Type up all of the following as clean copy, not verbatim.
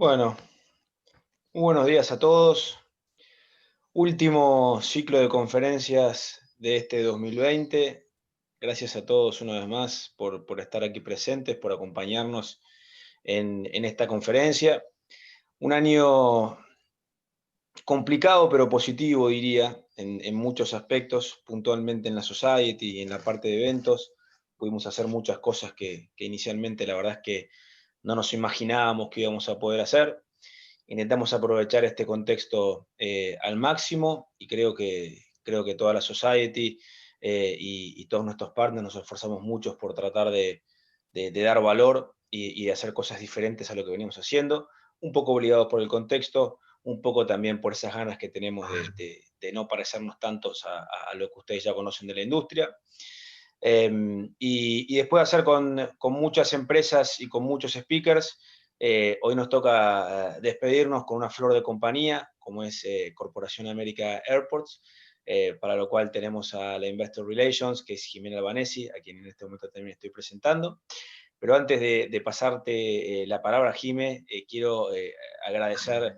Bueno, muy buenos días a todos. Último ciclo de conferencias de este 2020. Gracias a todos una vez más por estar aquí presentes, por acompañarnos en esta conferencia. Un año complicado pero positivo, diría, en muchos aspectos, puntualmente en la Society y en la parte de eventos. Pudimos hacer muchas cosas que inicialmente la verdad es que no nos imaginábamos que íbamos a poder hacer. Intentamos aprovechar este contexto al máximo y creo que toda la Society y todos nuestros partners nos esforzamos mucho por tratar de dar valor y de hacer cosas diferentes a lo que venimos haciendo, un poco obligados por el contexto, un poco también por esas ganas que tenemos de no parecernos tantos a lo que ustedes ya conocen de la industria. Y después de hacer con muchas empresas y con muchos speakers, hoy nos toca despedirnos con una flor de compañía, como es Corporación América Airports, para lo cual tenemos a la Investor Relations, que es Jimena Albanesi, a quien en este momento también estoy presentando. Pero antes de pasarte la palabra, Jime, quiero agradecer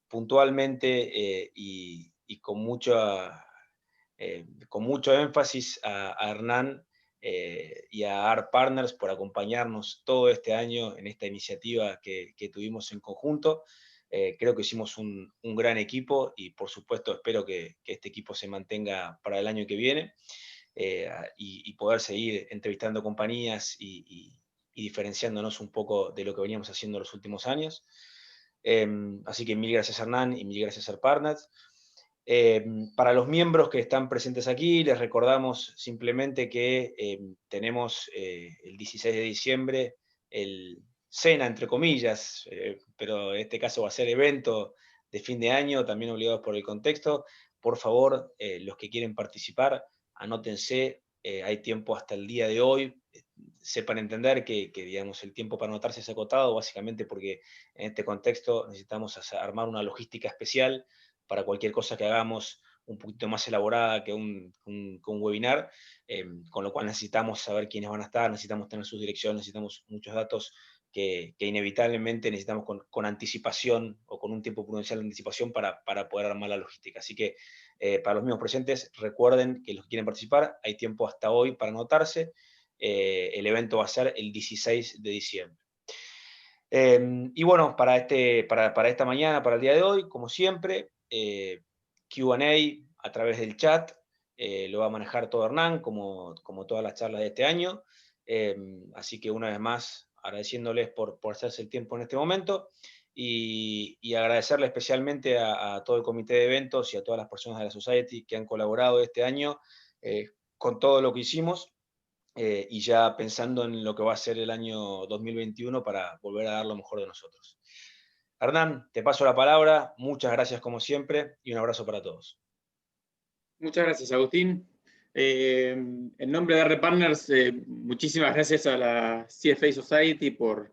puntualmente y con mucho énfasis a Hernán y a ART Partners por acompañarnos todo este año en esta iniciativa que tuvimos en conjunto. Creo que hicimos un gran equipo y por supuesto espero que este equipo se mantenga para el año que viene y poder seguir entrevistando compañías y diferenciándonos un poco de lo que veníamos haciendo los últimos años. Así que mil gracias Hernán y mil gracias ART Partners. Para los miembros que están presentes aquí, les recordamos simplemente que tenemos el 16 de diciembre el cena, entre comillas, pero en este caso va a ser evento de fin de año, también obligados por el contexto. Por favor, los que quieren participar, anótense, hay tiempo hasta el día de hoy. Sepan entender que digamos, el tiempo para anotarse es acotado, básicamente porque en este contexto necesitamos armar una logística especial para cualquier cosa que hagamos un poquito más elaborada que un webinar, con lo cual necesitamos saber quiénes van a estar, necesitamos tener sus direcciones, necesitamos muchos datos que inevitablemente necesitamos con anticipación o con un tiempo prudencial de anticipación para poder armar la logística. Así que para los mismos presentes, recuerden que los que quieren participar, hay tiempo hasta hoy para anotarse. El evento va a ser el 16 de diciembre. Y bueno, para esta mañana, para el día de hoy, como siempre, Q&A a través del chat, lo va a manejar todo Hernán, como todas las charlas de este año. Así que una vez más, agradeciéndoles por hacerse el tiempo en este momento y agradecerle especialmente a todo el comité de eventos y a todas las personas de la Society que han colaborado este año con todo lo que hicimos. Y ya pensando en lo que va a ser el año 2021 para volver a dar lo mejor de nosotros. Hernán, te paso la palabra, muchas gracias como siempre y un abrazo para todos. Muchas gracias, Agustín. En nombre de ART Partners, muchísimas gracias a la CFA Society por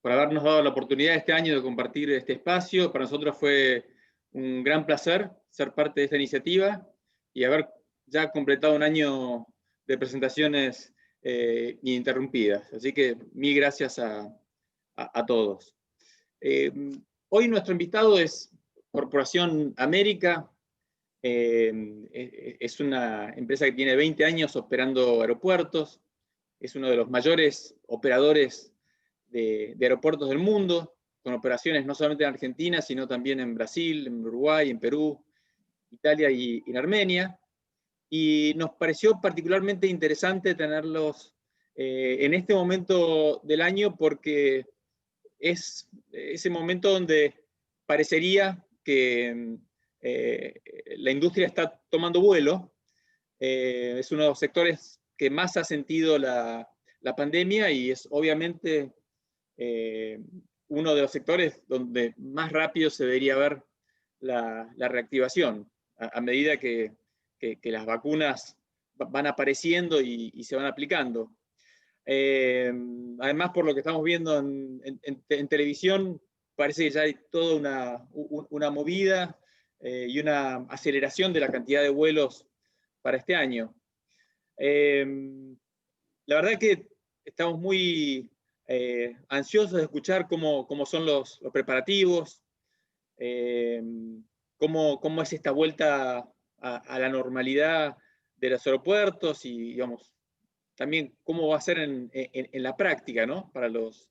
habernos dado la oportunidad este año de compartir este espacio. Para nosotros fue un gran placer ser parte de esta iniciativa y haber ya completado un año de presentaciones ininterrumpidas. Así que mil gracias a todos. Hoy nuestro invitado es Corporación América. Es una empresa que tiene 20 años operando aeropuertos, es uno de los mayores operadores de aeropuertos del mundo, con operaciones no solamente en Argentina, sino también en Brasil, en Uruguay, en Perú, Italia y en Armenia. Y nos pareció particularmente interesante tenerlos en este momento del año porque es ese momento donde parecería que la industria está tomando vuelo. Es uno de los sectores que más ha sentido la pandemia y es obviamente uno de los sectores donde más rápido se debería ver la reactivación a medida que las vacunas van apareciendo y se van aplicando. Además, por lo que estamos viendo en televisión, parece que ya hay toda una movida y una aceleración de la cantidad de vuelos para este año. La verdad que estamos muy ansiosos de escuchar cómo son los preparativos, cómo es esta vuelta a la normalidad de los aeropuertos y, digamos, también cómo va a ser en la práctica, ¿no? Para los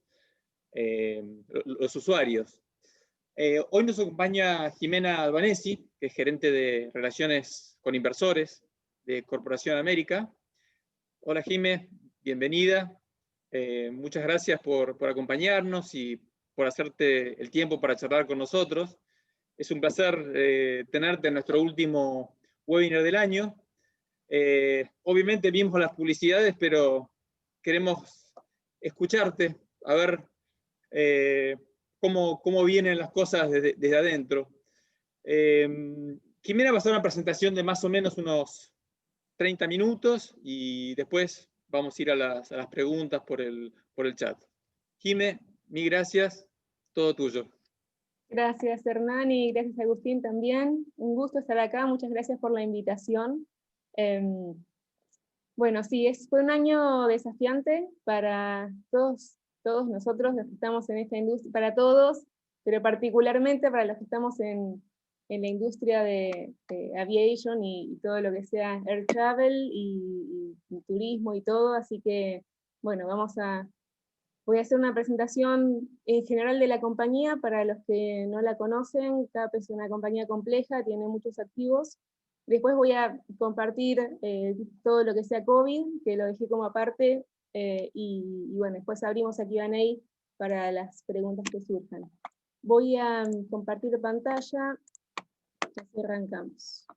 usuarios. Hoy nos acompaña Jimena Albanesi, que es gerente de Relaciones con Inversores de Corporación América. Hola Jime, bienvenida. Muchas gracias por acompañarnos y por hacerte el tiempo para charlar con nosotros. Es un placer tenerte en nuestro último webinar del año. Obviamente vimos las publicidades, pero queremos escucharte, a ver cómo vienen las cosas desde adentro. Jimena va a hacer una presentación de más o menos unos 30 minutos y después vamos a ir a las preguntas por el chat. Jime, mil gracias, todo tuyo. Gracias Hernán y gracias Agustín también. Un gusto estar acá, muchas gracias por la invitación. Bueno, sí, fue un año desafiante para todos nosotros, los que estamos en esta industria, para todos, pero particularmente para los que estamos en la industria de aviation y todo lo que sea air travel y turismo y todo, así que, bueno, voy a hacer una presentación en general de la compañía, para los que no la conocen. CAP es una compañía compleja, tiene muchos activos. Después voy a compartir todo lo que sea COVID, que lo dejé como aparte, y bueno, después abrimos a Q&A para las preguntas que surjan. Voy a compartir pantalla, así arrancamos.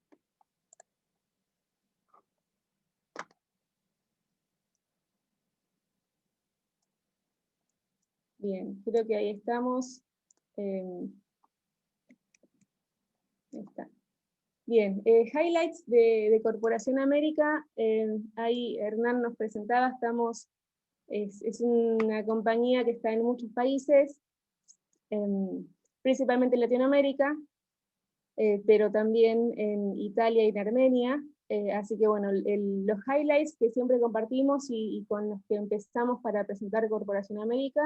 Bien, creo que ahí estamos. Ahí está. Bien, highlights de Corporación América. Ahí Hernán nos presentaba, es una compañía que está en muchos países, principalmente en Latinoamérica, pero también en Italia y en Armenia. Así que bueno, los highlights que siempre compartimos y con los que empezamos para presentar Corporación América,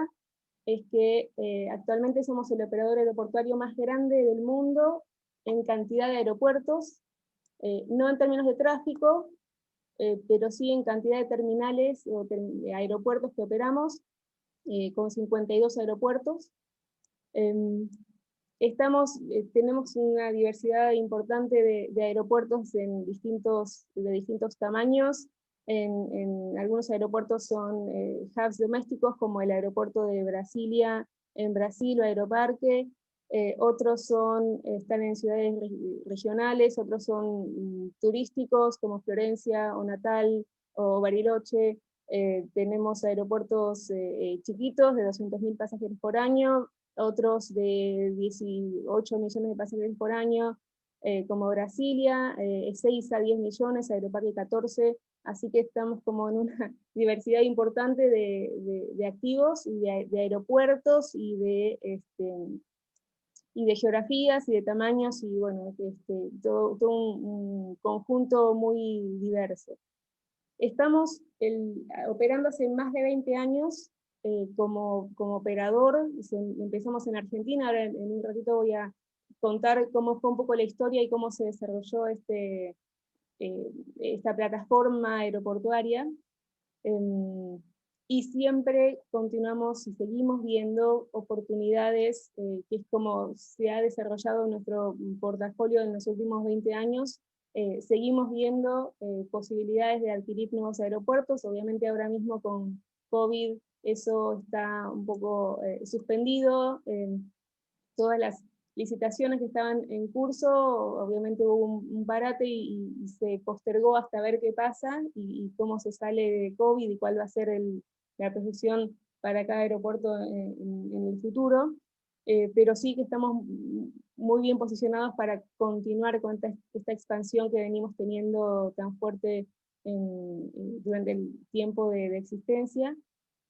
es que actualmente somos el operador aeroportuario más grande del mundo en cantidad de aeropuertos, no en términos de tráfico, pero sí en cantidad de terminales o aeropuertos que operamos, con 52 aeropuertos. Tenemos una diversidad importante de aeropuertos de distintos tamaños. En algunos aeropuertos son hubs domésticos, como el aeropuerto de Brasilia en Brasil, o Aeroparque. Otros están en ciudades regionales, otros son turísticos, como Florencia, o Natal, o Bariloche. Tenemos aeropuertos chiquitos, de 200.000 pasajeros por año, otros de 18 millones de pasajeros por año, como Brasilia, 6 a 10 millones, Aeroparque 14, así que estamos como en una diversidad importante de activos, y de aeropuertos, y de geografías, y de tamaños, y bueno, todo un conjunto muy diverso. Estamos operando hace más de 20 años como operador. Empezamos en Argentina, ahora en un ratito voy a contar cómo fue un poco la historia y cómo se desarrolló esta plataforma aeroportuaria. Y siempre continuamos y seguimos viendo oportunidades, que es como se ha desarrollado nuestro portafolio en los últimos 20 años. Seguimos viendo posibilidades de adquirir nuevos aeropuertos. Obviamente ahora mismo con COVID eso está un poco suspendido. Todas las licitaciones que estaban en curso, obviamente hubo un parate y se postergó hasta ver qué pasa y cómo se sale de COVID y cuál va a ser la proyección para cada aeropuerto en el futuro. Pero sí que estamos muy bien posicionados para continuar con esta expansión que venimos teniendo tan fuerte durante el tiempo de existencia.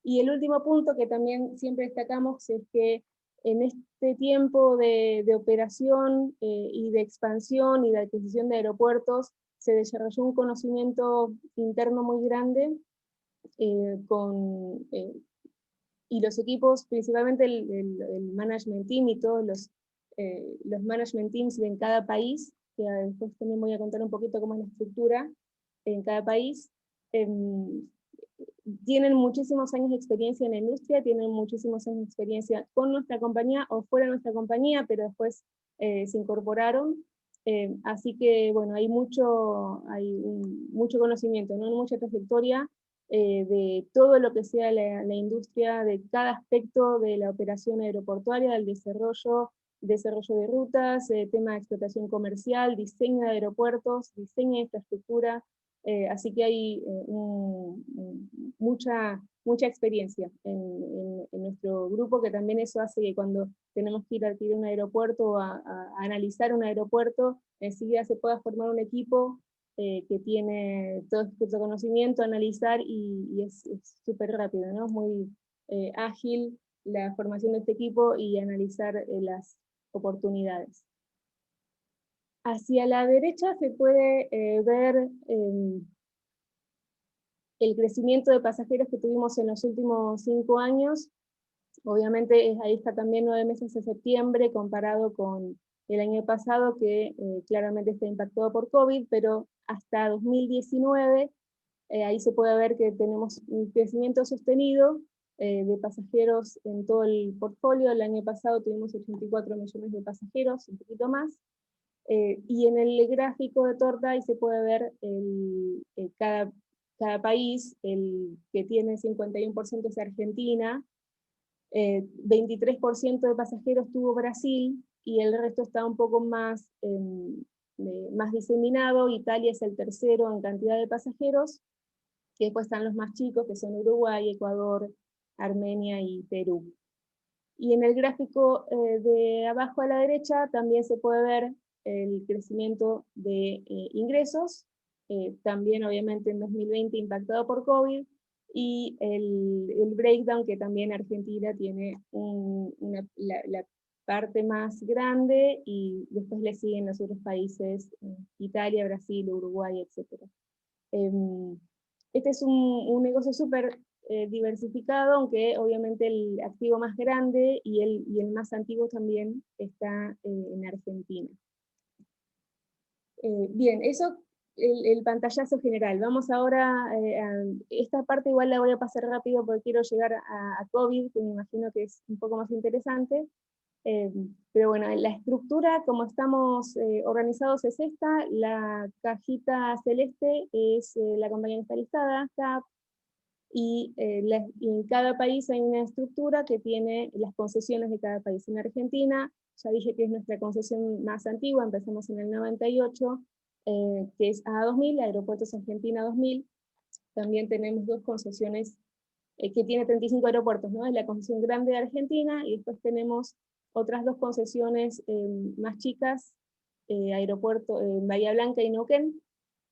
Y el último punto que también siempre destacamos es que en este tiempo de operación y de expansión y de adquisición de aeropuertos, se desarrolló un conocimiento interno muy grande, y los equipos, principalmente el management team y todos los management teams en cada país, que después también voy a contar un poquito cómo es la estructura en cada país, tienen muchísimos años de experiencia en la industria, tienen muchísimos años de experiencia con nuestra compañía o fuera de nuestra compañía, pero después se incorporaron. Así que, bueno, hay mucho conocimiento, ¿no? Mucha trayectoria de todo lo que sea la industria, de cada aspecto de la operación aeroportuaria, del desarrollo de rutas, tema de explotación comercial, diseño de aeropuertos, diseño de infraestructura. Así que hay mucha experiencia en nuestro grupo, que también eso hace que cuando tenemos que ir a adquirir un aeropuerto o a analizar un aeropuerto, enseguida se pueda formar un equipo que tiene todo este conocimiento, analizar, y es súper rápido, ¿no? Es muy ágil la formación de este equipo y analizar las oportunidades. Hacia la derecha se puede ver el crecimiento de pasajeros que tuvimos en los últimos 5 años. Obviamente ahí está también 9 meses de septiembre comparado con el año pasado, que claramente está impactado por COVID, pero hasta 2019 ahí se puede ver que tenemos un crecimiento sostenido de pasajeros en todo el portfolio. El año pasado tuvimos 84 millones de pasajeros, un poquito más. Y en el gráfico de torta ahí se puede ver cada país. El que tiene 51% es Argentina, 23% de pasajeros tuvo Brasil, y el resto está un poco más diseminado. Italia es el tercero en cantidad de pasajeros, que después están los más chicos, que son Uruguay, Ecuador, Armenia y Perú. Y en el gráfico de abajo a la derecha también se puede ver el crecimiento de ingresos, también obviamente en 2020 impactado por COVID, y el breakdown, que también Argentina tiene la parte más grande, y después le siguen los otros países, Italia, Brasil, Uruguay, etc. Este es un negocio súper diversificado, aunque obviamente el activo más grande y el más antiguo también está en Argentina. Bien, eso el pantallazo general. Vamos ahora esta parte igual la voy a pasar rápido porque quiero llegar a COVID, que me imagino que es un poco más interesante. Pero bueno, la estructura, como estamos organizados, es esta. La cajita celeste es la compañía que está listada, CAP, y en cada país hay una estructura que tiene las concesiones de cada país. En Argentina, ya dije que es nuestra concesión más antigua, empezamos en el 98, que es A2000, Aeropuertos Argentina 2000. También tenemos 2 concesiones que tiene 35 aeropuertos, ¿no? Es la concesión grande de Argentina, y después tenemos otras 2 concesiones más chicas, aeropuerto en Bahía Blanca y Neuquén,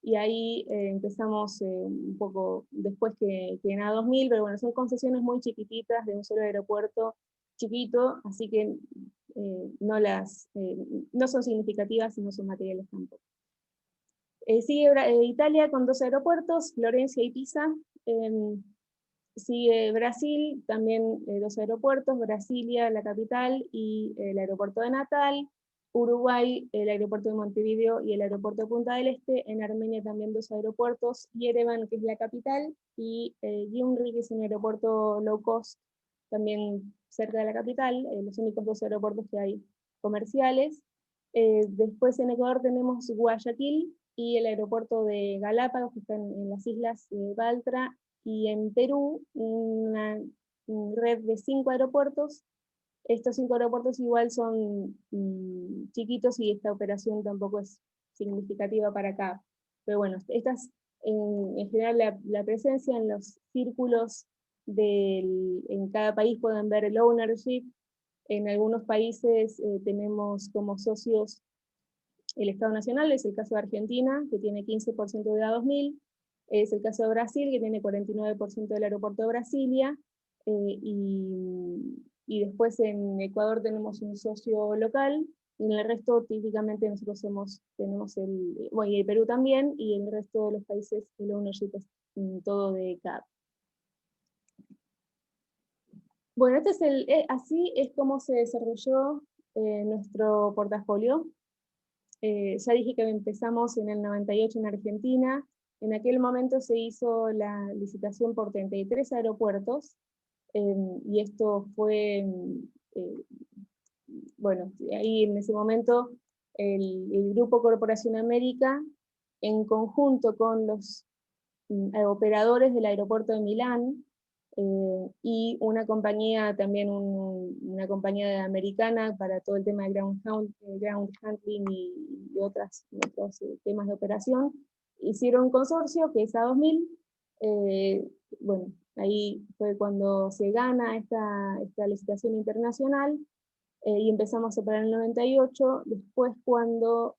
y ahí empezamos un poco después que en A2000, pero bueno, son concesiones muy chiquititas de un solo aeropuerto chiquito, así que no son significativas y no son materiales tampoco. Sigue Italia con 2 aeropuertos, Florencia y Pisa. Sigue Brasil, también 2 aeropuertos, Brasilia, la capital, y el aeropuerto de Natal. Uruguay, el aeropuerto de Montevideo y el aeropuerto de Punta del Este. En Armenia también 2 aeropuertos, Yerevan, que es la capital, y Gyumri, que es un aeropuerto low cost, también cerca de la capital, los únicos 2 aeropuertos que hay comerciales. Después en Ecuador tenemos Guayaquil y el aeropuerto de Galápagos, que está en las islas de Baltra, y en Perú una red de 5 aeropuertos. Estos 5 aeropuertos igual son chiquitos, y esta operación tampoco es significativa para acá. Pero bueno, estas en general la presencia en los círculos en cada país pueden ver el ownership. En algunos países tenemos como socios el Estado Nacional, es el caso de Argentina, que tiene 15% de A2000, es el caso de Brasil, que tiene 49% del aeropuerto de Brasilia, y después en Ecuador tenemos un socio local, y en el resto típicamente nosotros tenemos bueno, y el Perú también, y en el resto de los países el ownership es todo de CAP. Bueno, así es como se desarrolló nuestro portafolio. Ya dije que empezamos en el 98 en Argentina. En aquel momento se hizo la licitación por 33 aeropuertos, y esto fue, bueno, ahí en ese momento el Grupo Corporación América, en conjunto con los operadores del aeropuerto de Milán, y una compañía también, una compañía americana para todo el tema de ground handling y otros temas de operación, hicieron un consorcio que es A2000. Bueno, ahí fue cuando se gana esta licitación internacional, y empezamos a operar en el 98. Después, cuando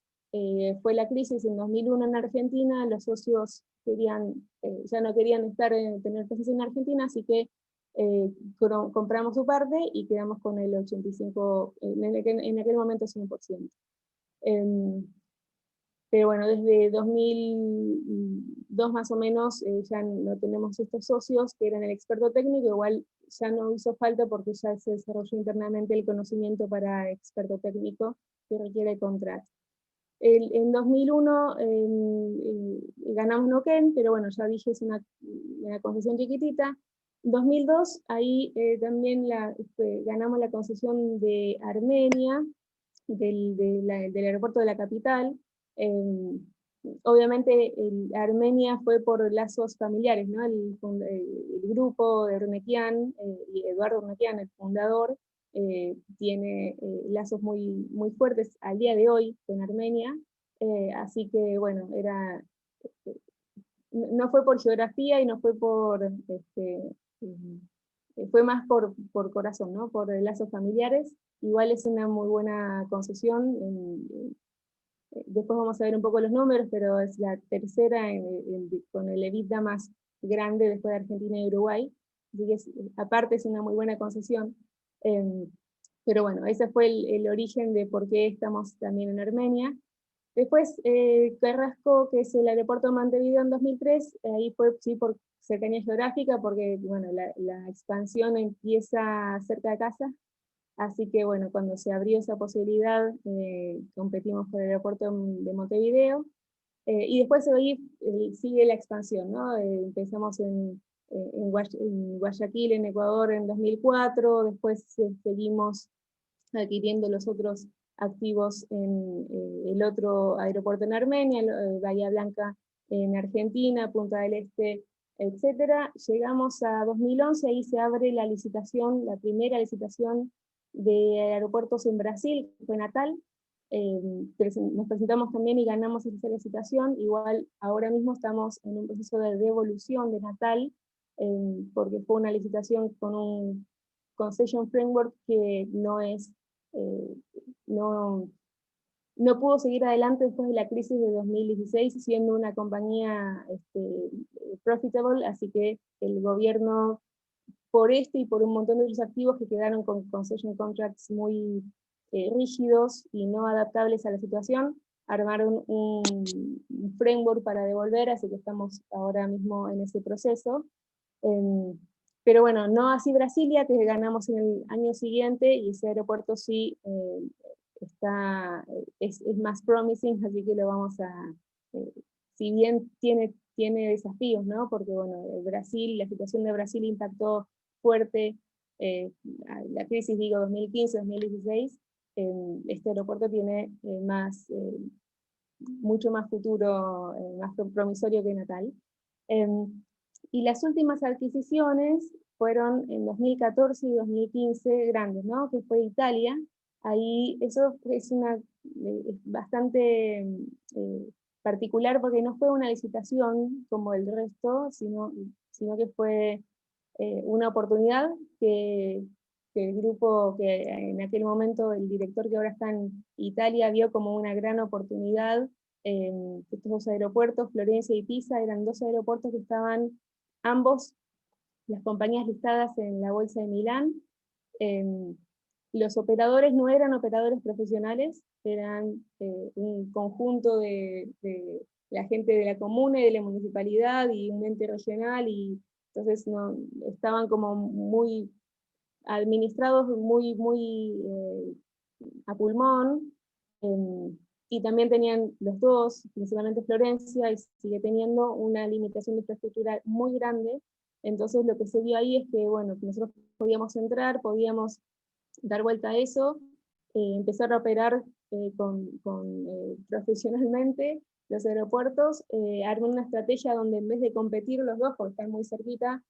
fue la crisis en 2001 en Argentina, los socios ya no querían tener presencia en Argentina, así que compramos su parte y quedamos con el 85%, en aquel momento 100%. Pero bueno, desde 2002 más o menos ya no tenemos estos socios que eran el experto técnico. Igual ya no hizo falta porque ya se desarrolló internamente el conocimiento para experto técnico que requiere contrato. En 2001 ganamos Neuquén, pero bueno, ya dije, es una concesión chiquitita. En 2002 ahí también ganamos la concesión de Armenia, del aeropuerto de la capital. Obviamente Armenia fue por lazos familiares, ¿no? El grupo de Urnequian, y Eduardo Urnequian, el fundador, tiene lazos muy, muy fuertes al día de hoy con Armenia, así que bueno, no fue por geografía y no fue fue más por corazón, ¿no? Por lazos familiares. Igual es una muy buena concesión. Después vamos a ver un poco los números, pero es la tercera con el EBITDA más grande después de Argentina y Uruguay. Así que aparte es una muy buena concesión. Pero bueno, ese fue el origen de por qué estamos también en Armenia. Después, Carrasco, que es el aeropuerto de Montevideo en 2003, ahí fue sí por cercanía geográfica, porque bueno, la expansión empieza cerca de casa. Así que bueno, cuando se abrió esa posibilidad, competimos por el aeropuerto de Montevideo. Y después ahí sigue la expansión, ¿no? Empezamos en Guayaquil, en Ecuador, en 2004, después seguimos adquiriendo los otros activos en el otro aeropuerto en Armenia, Bahía Blanca en Argentina, Punta del Este, etc. Llegamos a 2011, ahí se abre la licitación, la primera licitación de aeropuertos en Brasil, que fue Natal. Nos presentamos también y ganamos esa licitación. Igual ahora mismo estamos en un proceso de devolución de Natal, porque fue una licitación con un concession framework que eh, no, no pudo seguir adelante después de la crisis de 2016, siendo una compañía profitable, así que el gobierno, por este y por un montón de otros activos que quedaron con concession contracts muy rígidos y no adaptables a la situación, armaron un framework para devolver, así que estamos ahora mismo en ese proceso. Pero bueno, no así Brasilia, que ganamos en el año siguiente, y ese aeropuerto sí es más promising, así que lo vamos a, si bien tiene desafíos, ¿no? Porque bueno, Brasil, la situación de Brasil impactó fuerte, la crisis, digo, 2015, 2016, este aeropuerto tiene mucho más futuro, más promisorio que Natal. Y las últimas adquisiciones fueron en 2014 y 2015 grandes, ¿no? Que fue Italia. Ahí eso es bastante particular, porque no fue una licitación como el resto, sino que fue una oportunidad que el grupo, que en aquel momento el director que ahora está en Italia vio como una gran oportunidad. Estos dos aeropuertos, Florencia y Pisa, eran dos aeropuertos que estaban ambos, las compañías listadas en la Bolsa de Milán. Los operadores no eran operadores profesionales, eran un conjunto de la gente de la comuna y de la municipalidad y un ente regional, y entonces estaban como muy administrados muy a pulmón, y también tenían los dos, principalmente Florencia, y sigue teniendo una limitación de infraestructura muy grande. Entonces lo que se vio ahí es que, bueno, que nosotros podíamos entrar, podíamos dar vuelta a eso, empezar a operar profesionalmente los aeropuertos, armar una estrategia donde en vez de competir los dos, porque están muy cerquita,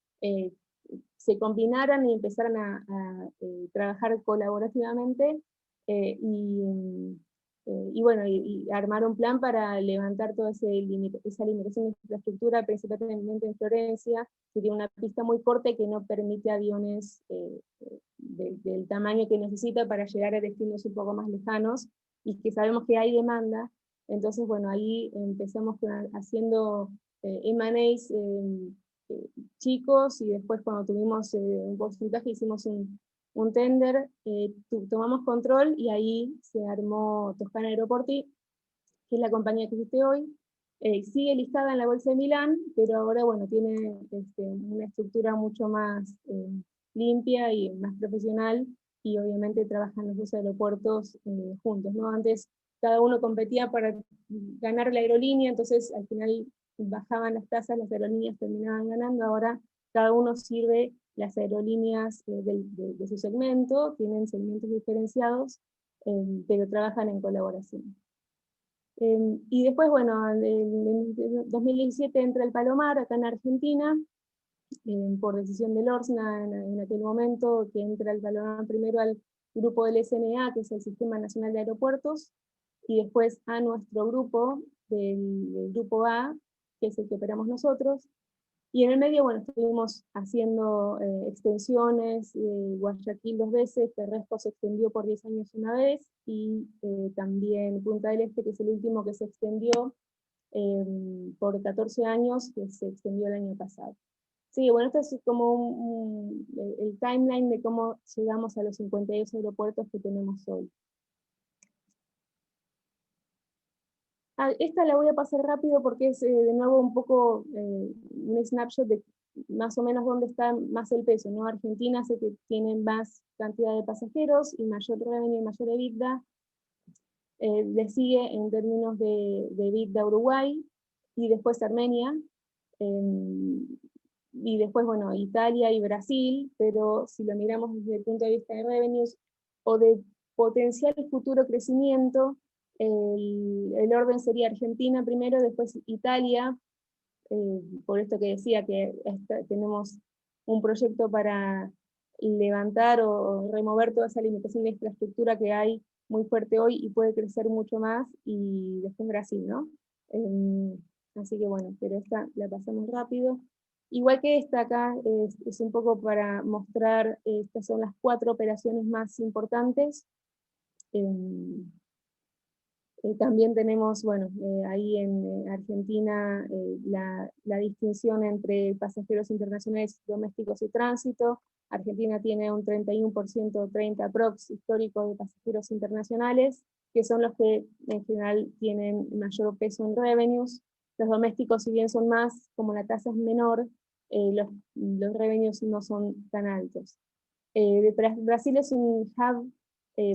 se combinaran y empezaran a trabajar colaborativamente, y bueno, y armar un plan para levantar toda esa limitación de infraestructura, principalmente en Florencia, que tiene una pista muy corta y que no permite aviones del tamaño que necesita para llegar a destinos un poco más lejanos, y que sabemos que hay demanda. Entonces, bueno, ahí empezamos haciendo M&As chicos, y después cuando tuvimos un porcentaje hicimos un tender, tomamos control, y ahí se armó Toscana Aeroporti, que es la compañía que existe hoy. Sigue listada en la Bolsa de Milán, pero ahora, bueno, tiene una estructura mucho más limpia y más profesional, y obviamente trabajan los dos aeropuertos juntos, ¿no? Antes cada uno competía para ganar la aerolínea, entonces al final bajaban las tasas, las aerolíneas terminaban ganando. Ahora cada uno sirve las aerolíneas de su segmento, tienen segmentos diferenciados, pero trabajan en colaboración. Y después, bueno, en 2017 entra el Palomar acá en Argentina, por decisión del ORSNA en aquel momento, que entra el Palomar primero al grupo del SNA, que es el Sistema Nacional de Aeropuertos, y después a nuestro grupo, del grupo A, que es el que operamos nosotros. Y en el medio, bueno, estuvimos haciendo extensiones, Guayaquil 2 veces, Terresco se extendió por 10 años una vez, y también Punta del Este, que es el último que se extendió por 14 años, que se extendió el año pasado. Sí, bueno, esto es como el timeline de cómo llegamos a los 52 aeropuertos que tenemos hoy. Esta la voy a pasar rápido porque es de nuevo un poco un snapshot de más o menos dónde está más el peso, ¿no? Argentina sé que tiene más cantidad de pasajeros y mayor revenue y mayor EBITDA. Le sigue en términos de EBITDA Uruguay, y después Armenia, y después, bueno, Italia y Brasil, pero si lo miramos desde el punto de vista de revenues o de potencial futuro crecimiento, el orden sería Argentina primero, después Italia, por esto que decía que tenemos un proyecto para levantar o remover toda esa limitación de infraestructura que hay muy fuerte hoy y puede crecer mucho más, y después Brasil, ¿no? Así que bueno, pero esta la pasamos rápido. Igual que esta acá, es un poco para mostrar, estas son las 4 operaciones más importantes. También tenemos, bueno, ahí en Argentina, la distinción entre pasajeros internacionales, domésticos y tránsito. Argentina tiene un 31%, 30 aprox histórico de pasajeros internacionales, que son los que en general tienen mayor peso en revenues. Los domésticos, si bien son más, como la tasa es menor, los revenues no son tan altos. Brasil es un hub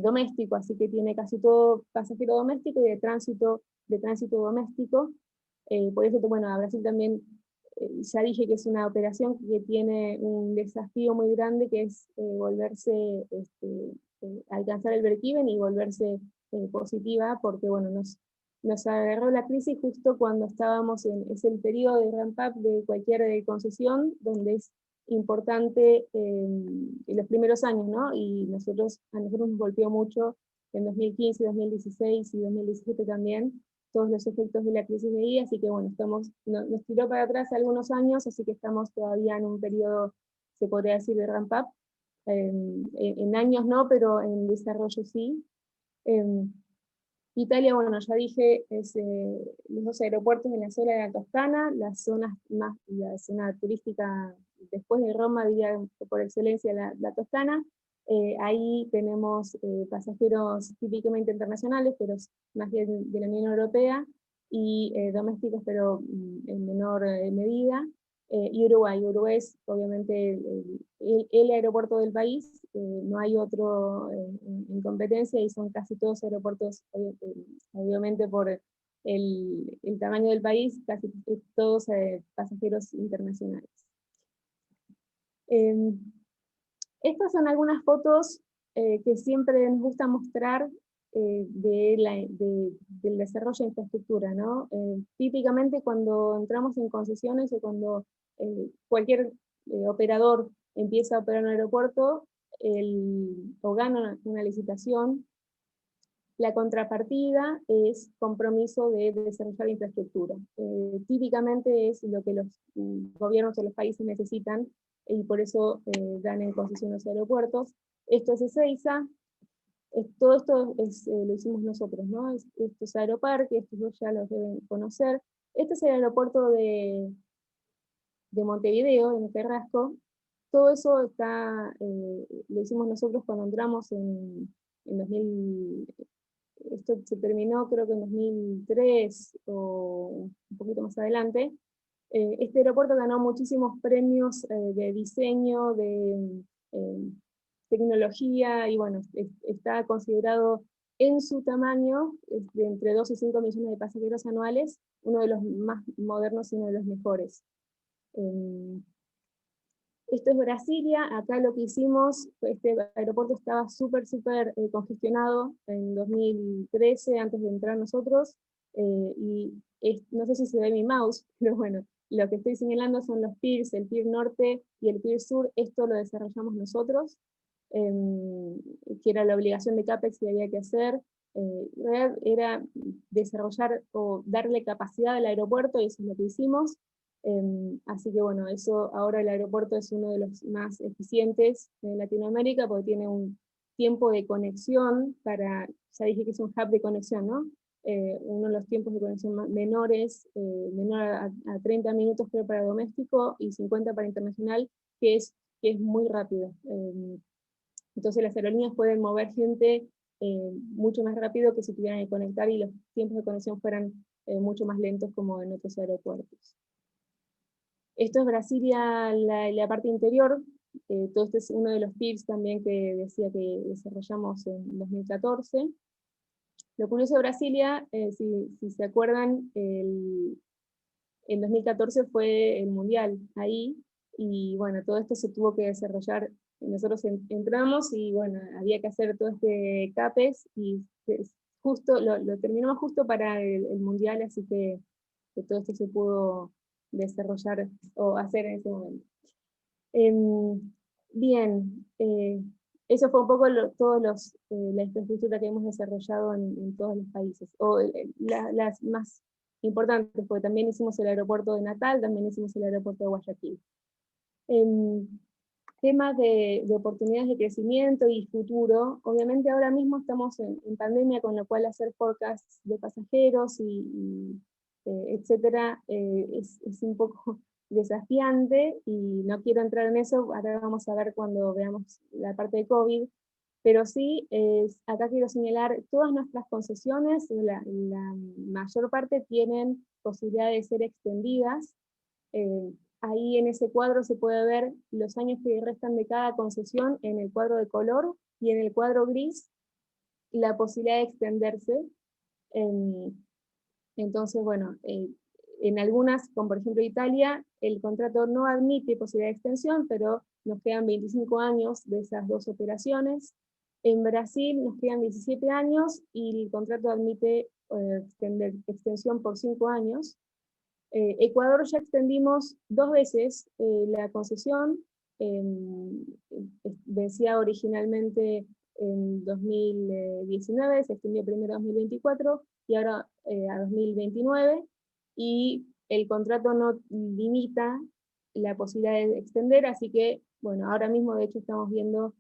doméstico, así que tiene casi todo pasajero doméstico y de tránsito doméstico. Por eso, bueno, a Brasil también, ya dije que es una operación que tiene un desafío muy grande, que es alcanzar el break-even y volverse positiva, porque bueno, nos agarró la crisis justo cuando estábamos es el periodo de ramp-up de cualquier concesión, donde es importante en los primeros años, ¿no? Y a nosotros nos golpeó mucho en 2015, 2016 y 2017 también, todos los efectos de la crisis de ahí, así que bueno, nos tiró para atrás algunos años, así que estamos todavía en un periodo, se podría decir, de ramp up. En años no, pero en desarrollo sí. Italia, bueno, ya dije, es los 2 aeropuertos en la zona de la Toscana, la zona turística después de Roma, diría por excelencia la Toscana. Ahí tenemos pasajeros típicamente internacionales, pero más bien de la Unión Europea, y domésticos, pero en menor medida. y Uruguay. Uruguay es obviamente el aeropuerto del país, no hay otro en competencia, y son casi todos aeropuertos, obviamente por el tamaño del país, casi todos pasajeros internacionales. Estas son algunas fotos que siempre nos gusta mostrar del desarrollo de infraestructura, ¿no? Típicamente cuando entramos en concesiones o cuando cualquier operador empieza a operar un aeropuerto o gana una licitación, la contrapartida es compromiso de desarrollar infraestructura. Típicamente es lo que los gobiernos de los países necesitan, y por eso dan en concesión los aeropuertos. Esto es Ezeiza, todo esto lo hicimos nosotros, ¿no? Esto es Aeroparque, estos ya los deben conocer. Este es el aeropuerto de Montevideo, en Carrasco. Todo eso lo hicimos nosotros cuando entramos en 2000, esto se terminó creo que en 2003 o un poquito más adelante. Este aeropuerto ganó muchísimos premios de diseño, de tecnología, y bueno, está considerado en su tamaño, de entre 2 y 5 millones de pasajeros anuales, uno de los más modernos y uno de los mejores. Esto es Brasilia. Acá lo que hicimos, este aeropuerto estaba súper congestionado en 2013, antes de entrar nosotros, y no sé si se ve mi mouse, pero bueno, lo que estoy señalando son los piers, el pier norte y el pier sur. Esto lo desarrollamos nosotros, que era la obligación de CAPEX que había que hacer. Era desarrollar o darle capacidad al aeropuerto, y eso es lo que hicimos. Así que bueno, eso ahora el aeropuerto es uno de los más eficientes de Latinoamérica, porque tiene un tiempo de conexión ya dije que es un hub de conexión, ¿no? Uno de los tiempos de conexión menores, menor a 30 minutos creo para doméstico y 50 para internacional, que es muy rápido. Entonces las aerolíneas pueden mover gente mucho más rápido que si tuvieran que conectar, y los tiempos de conexión fueran mucho más lentos como en otros aeropuertos. Esto es Brasilia, la parte interior. Todo este es uno de los tips también que decía que desarrollamos en 2014. Lo curioso de Brasilia, si se acuerdan, en 2014 fue el Mundial ahí, y bueno, todo esto se tuvo que desarrollar. Nosotros entramos y bueno, había que hacer todo este CAPEX, y justo lo terminamos justo para el Mundial, así que todo esto se pudo desarrollar o hacer en ese momento. Bien, eso fue un poco la infraestructura que hemos desarrollado en todos los países, o las más importantes, porque también hicimos el aeropuerto de Natal, también hicimos el aeropuerto de Guayaquil. Temas de oportunidades de crecimiento y futuro. Obviamente ahora mismo estamos en pandemia, con lo cual hacer forecasts de pasajeros etcétera, es un poco desafiante, y no quiero entrar en eso, ahora vamos a ver cuando veamos la parte de COVID, pero sí, acá quiero señalar, todas nuestras concesiones, la mayor parte tienen posibilidad de ser extendidas. Ahí en ese cuadro se puede ver los años que restan de cada concesión en el cuadro de color, y en el cuadro gris la posibilidad de extenderse. Entonces, bueno, en algunas, como por ejemplo Italia, el contrato no admite posibilidad de extensión, pero nos quedan 25 años de esas dos operaciones. En Brasil nos quedan 17 años y el contrato admite extensión por 5 años. Ecuador ya extendimos 2 veces la concesión, vencía originalmente en 2019, se extendió primero a 2024 y ahora a 2029, y el contrato no limita la posibilidad de extender, así que, bueno, ahora mismo de hecho estamos viendo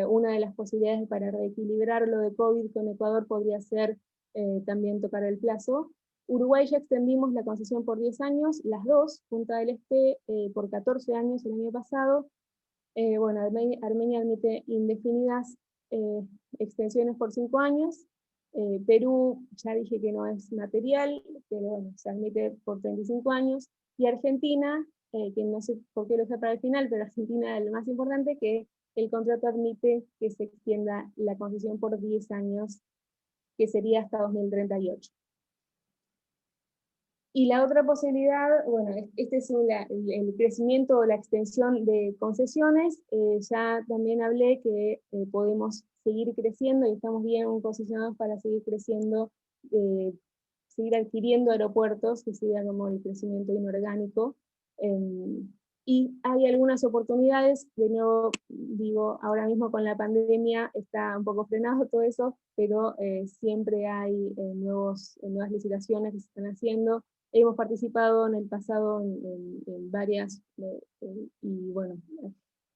una de las posibilidades para reequilibrar lo de COVID con Ecuador podría ser también tocar el plazo. Uruguay ya extendimos la concesión por 10 años, las dos, Punta del Este por 14 años el año pasado. Bueno, Armenia admite indefinidas extensiones por 5 años. Perú, ya dije que no es material, pero bueno, se admite por 35 años. Y Argentina que no sé por qué lo dejé para el final, pero Argentina es lo más importante, que el contrato admite que se extienda la concesión por 10 años, que sería hasta 2038. Y la otra posibilidad, bueno, este es el crecimiento o la extensión de concesiones. Ya también hablé que podemos seguir creciendo y estamos bien posicionados para seguir creciendo, seguir adquiriendo aeropuertos, que siga como el crecimiento inorgánico. Y hay algunas oportunidades, de nuevo digo, ahora mismo con la pandemia está un poco frenado todo eso, pero siempre hay nuevas licitaciones que se están haciendo. Hemos participado en el pasado en varias, y bueno,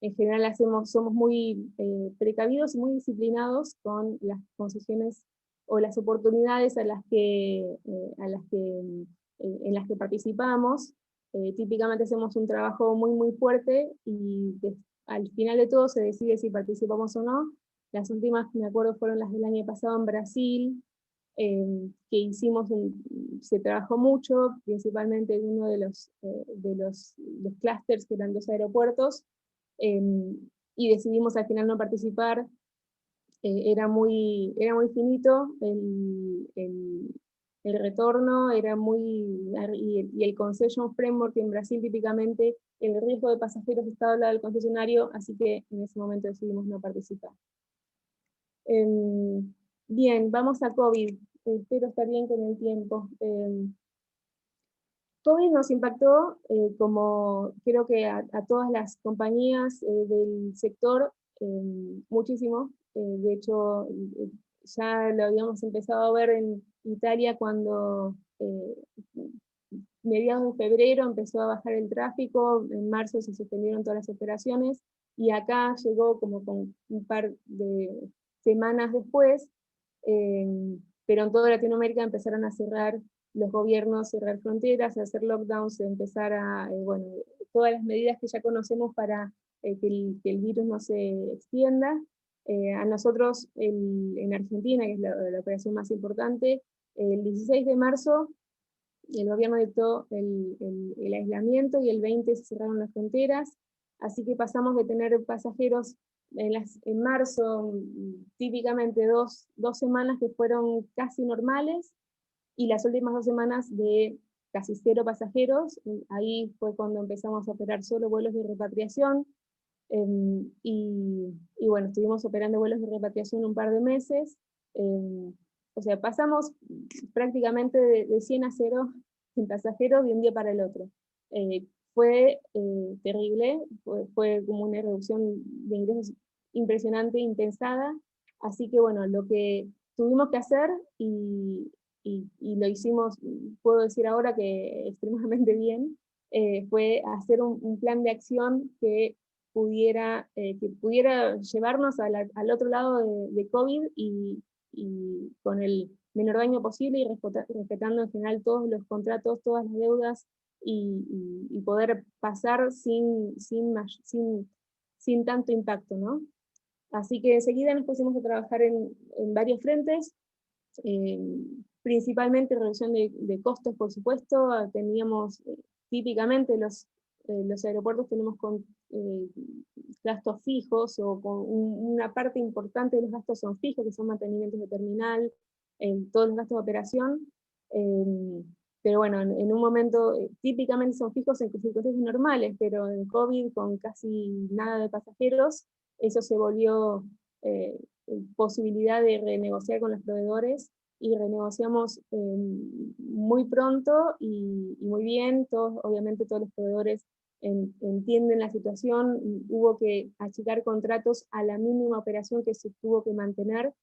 en general somos muy precavidos y muy disciplinados con las concesiones o las oportunidades en las que participamos. Típicamente hacemos un trabajo muy fuerte y al final de todo se decide si participamos o no. Las últimas, me acuerdo, fueron las del año pasado en Brasil, que se trabajó mucho, principalmente en uno de los clústeres, que eran 2 aeropuertos, y decidimos al final no participar. Era muy finito el retorno, y el concession framework en Brasil típicamente, el riesgo de pasajeros estaba al lado del concesionario, así que en ese momento decidimos no participar. Bien, vamos a COVID. Espero estar bien con el tiempo. COVID nos impactó, como creo que a todas las compañías del sector, muchísimo. De hecho, ya lo habíamos empezado a ver en Italia cuando mediados de febrero empezó a bajar el tráfico, en marzo se suspendieron todas las operaciones, y acá llegó como con un par de semanas después, pero en toda Latinoamérica empezaron a cerrar los gobiernos, cerrar fronteras, a hacer lockdowns, empezar bueno, todas las medidas que ya conocemos para que el virus no se extienda. A nosotros en Argentina, que es la operación más importante, el 16 de marzo el gobierno dictó el aislamiento, y el 20 se cerraron las fronteras, así que pasamos de tener pasajeros en marzo, típicamente dos semanas que fueron casi normales, y las últimas 2 semanas de casi 0 pasajeros. Ahí fue cuando empezamos a operar solo vuelos de repatriación, y bueno, estuvimos operando vuelos de repatriación un par de meses. O sea, pasamos prácticamente de 100 a 0 en pasajeros de un día para el otro. Fue terrible, fue como una reducción de ingresos impresionante, impensada. Así que bueno, lo que tuvimos que hacer, y lo hicimos, puedo decir ahora que extremadamente bien, fue hacer un plan de acción que pudiera llevarnos al otro lado de COVID, y con el menor daño posible, y respetando en general todos los contratos, todas las deudas, y poder pasar sin tanto impacto, ¿no? Así que enseguida nos pusimos a trabajar en varios frentes, principalmente reducción de costos, por supuesto. Teníamos típicamente los aeropuertos tenemos gastos fijos, o con una parte importante de los gastos son fijos, que son mantenimientos de terminal, todos los gastos de operación. Pero bueno, en un momento, típicamente son fijos en circunstancias normales, pero en COVID, con casi nada de pasajeros, eso se volvió posibilidad de renegociar con los proveedores, y renegociamos muy pronto y muy bien. Obviamente todos los proveedores entienden la situación. Hubo que achicar contratos a la mínima operación que se tuvo que mantener.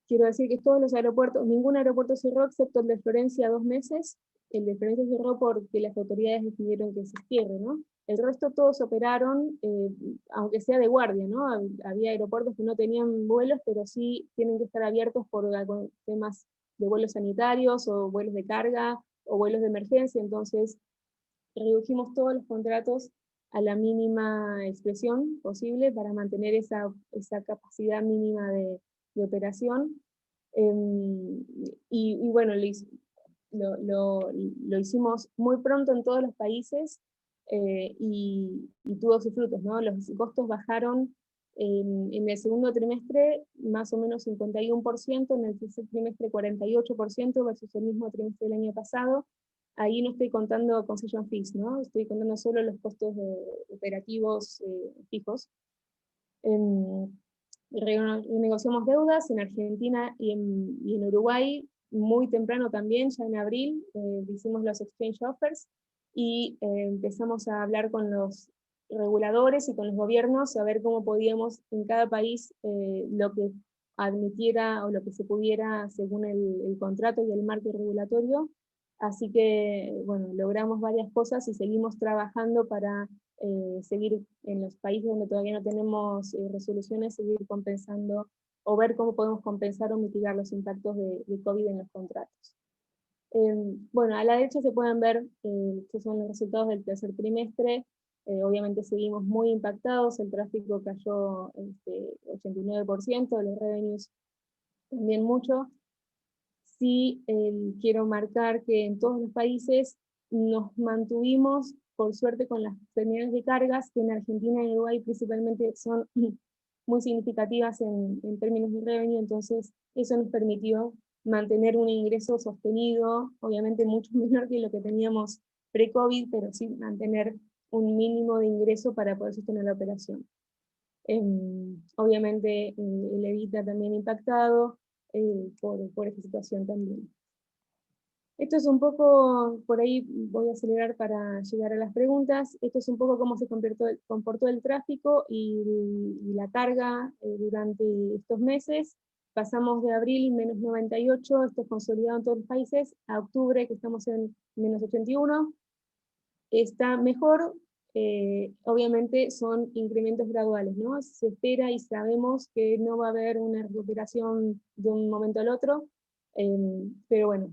Quiero decir que todos los aeropuertos, ningún aeropuerto cerró excepto el de Florencia 2 meses. El de Florencia cerró porque las autoridades decidieron que se cierre, ¿no? El resto todos operaron, aunque sea de guardia, ¿no? Había aeropuertos que no tenían vuelos, pero sí tienen que estar abiertos por temas de vuelos sanitarios, o vuelos de carga, o vuelos de emergencia. Entonces redujimos todos los contratos a la mínima expresión posible para mantener esa capacidad mínima de operación. Bueno, lo hicimos muy pronto en todos los países. y tuvo sus frutos, ¿no? Los costos bajaron en el segundo trimestre más o menos 51%, en el tercer trimestre 48% versus el mismo trimestre del año pasado. Ahí no estoy contando concession fees, ¿no? Estoy contando solo los costos operativos fijos. Renegociamos deudas en Argentina y en Uruguay muy temprano también, ya en abril, hicimos los exchange offers y empezamos a hablar con los reguladores y con los gobiernos a ver cómo podíamos en cada país lo que admitiera o lo que se pudiera según el contrato y el marco regulatorio. Así que, bueno, logramos varias cosas y seguimos trabajando para seguir en los países donde todavía no tenemos resoluciones, seguir compensando o ver cómo podemos compensar o mitigar los impactos de COVID en los contratos. Bueno, a la derecha se pueden ver que son los resultados del tercer trimestre. Obviamente seguimos muy impactados, el tráfico cayó 89%, los revenues también mucho. Sí, quiero marcar que en todos los países nos mantuvimos, por suerte, con las terminales de cargas, que en Argentina y Uruguay principalmente son muy significativas en términos de revenue, entonces eso nos permitió mantener un ingreso sostenido, obviamente mucho menor que lo que teníamos pre-COVID, pero sí mantener un mínimo de ingreso para poder sostener la operación. Obviamente el EBITDA también impactado por esta situación también. Esto es un poco, por ahí voy a acelerar para llegar a las preguntas, esto es un poco cómo se comportó el tráfico y la carga durante estos meses. Pasamos de abril menos 98, esto es consolidado en todos los países, a octubre que estamos en menos 81, está mejor, obviamente son incrementos graduales, ¿no? Se espera y sabemos que no va a haber una recuperación de un momento al otro, pero bueno,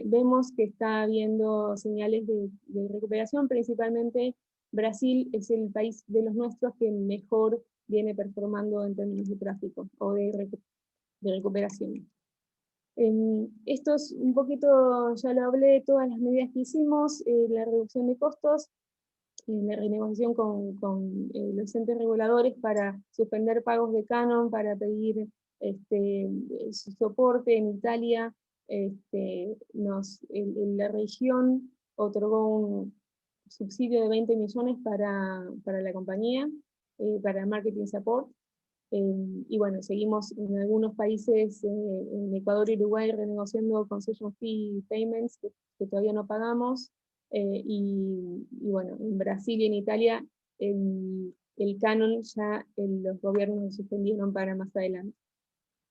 vemos que está habiendo señales de recuperación, principalmente Brasil es el país de los nuestros que mejor viene performando en términos de tráfico o de recuperación. Esto es un poquito, ya lo hablé, todas las medidas que hicimos, la reducción de costos, la renegociación con los entes reguladores para suspender pagos de canon, para pedir su soporte en Italia, la región otorgó un subsidio de 20 millones para la compañía, para marketing support, y bueno, seguimos en algunos países, en Ecuador y Uruguay, renegociando concession fee payments que todavía no pagamos, y bueno, en Brasil y en Italia el canon ya los gobiernos lo suspendieron para más adelante.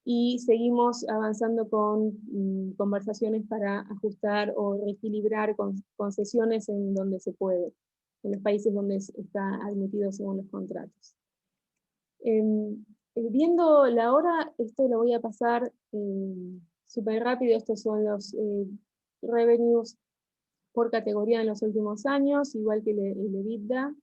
Y seguimos avanzando con conversaciones para ajustar o reequilibrar concesiones en donde se puede, en los países donde está admitido según los contratos. Viendo la hora, esto lo voy a pasar súper rápido. Estos son los revenues por categoría en los últimos años, igual que el EBITDA.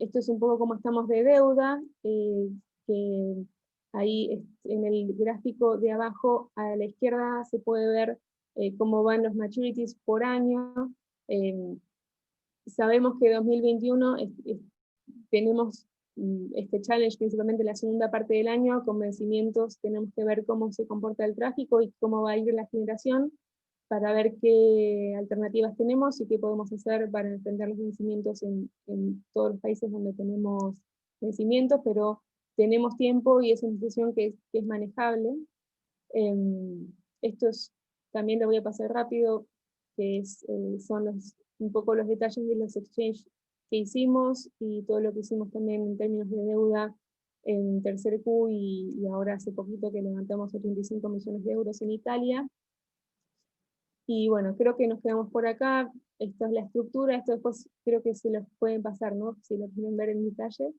Esto es un poco cómo estamos de deuda, que ahí en el gráfico de abajo a la izquierda se puede ver cómo van los maturities por año. Sabemos que 2021 tenemos este challenge principalmente en la segunda parte del año, con vencimientos tenemos que ver cómo se comporta el tráfico y cómo va a ir la generación, para ver qué alternativas tenemos y qué podemos hacer para enfrentar los vencimientos en todos los países donde tenemos vencimientos, pero tenemos tiempo y es una situación que es manejable. Esto también lo voy a pasar rápido, que son un poco los detalles de los exchanges que hicimos y todo lo que hicimos también en términos de deuda en tercer Q y ahora hace poquito que levantamos 85 millones de euros en Italia. Y bueno, creo que nos quedamos por acá. Esta es la estructura, esto después creo que se los pueden pasar, ¿no? Si lo quieren ver en detalle.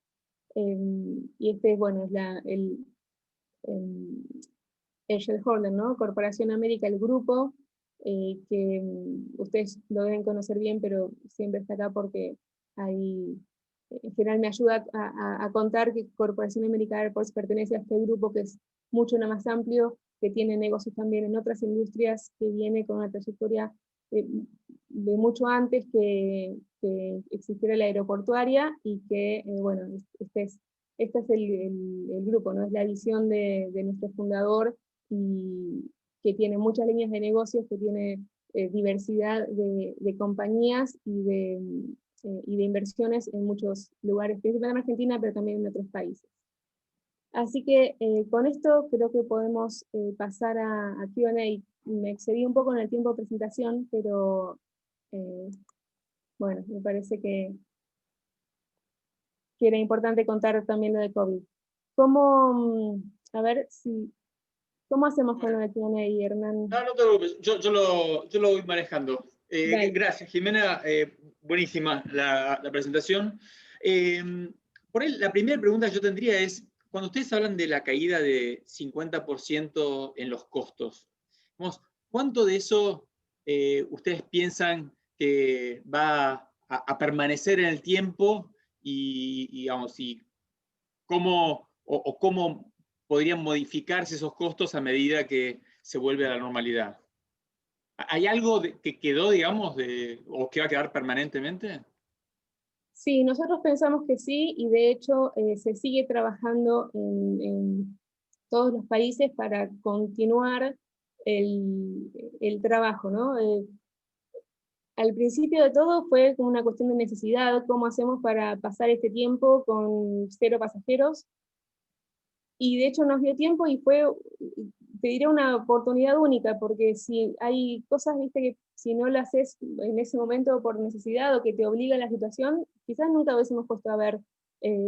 Y este es, bueno, el shareholder, ¿no? Corporación América, el grupo, que ustedes lo deben conocer bien, pero siempre está acá porque hay, en general me ayuda a contar que Corporación América Airports pertenece a este grupo que es mucho más amplio, que tiene negocios también en otras industrias, que viene con una trayectoria de mucho antes, que que existiera la aeroportuaria y que, bueno, este es el grupo, ¿no? Es la visión de nuestro fundador, y que tiene muchas líneas de negocios, que tiene diversidad de compañías y de inversiones en muchos lugares, principalmente en Argentina, pero también en otros países. Así que con esto creo que podemos pasar a Q&A. Me excedí un poco en el tiempo de presentación, pero bueno, me parece que era importante contar también lo de COVID. A ver si, ¿cómo hacemos con lo de Q&A, Hernán? No, no te preocupes, yo lo voy manejando. Gracias, Jimena, buenísima la presentación. Por ahí, la primera pregunta que yo tendría es, cuando ustedes hablan de la caída de 50% en los costos, ¿cuánto de eso ustedes piensan que va a permanecer en el tiempo digamos, y cómo, cómo podrían modificarse esos costos a medida que se vuelve a la normalidad? ¿Hay algo que quedó, digamos, o que va a quedar permanentemente? Sí, nosotros pensamos que sí, y de hecho se sigue trabajando en todos los países para continuar el trabajo, ¿no? Al principio de todo fue como una cuestión de necesidad, ¿cómo hacemos para pasar este tiempo con 0 pasajeros? Y de hecho nos dio tiempo y fue, te diré, una oportunidad única, porque si hay cosas, viste, que si no las haces en ese momento por necesidad o que te obliga la situación, quizás nunca hubiésemos puesto a ver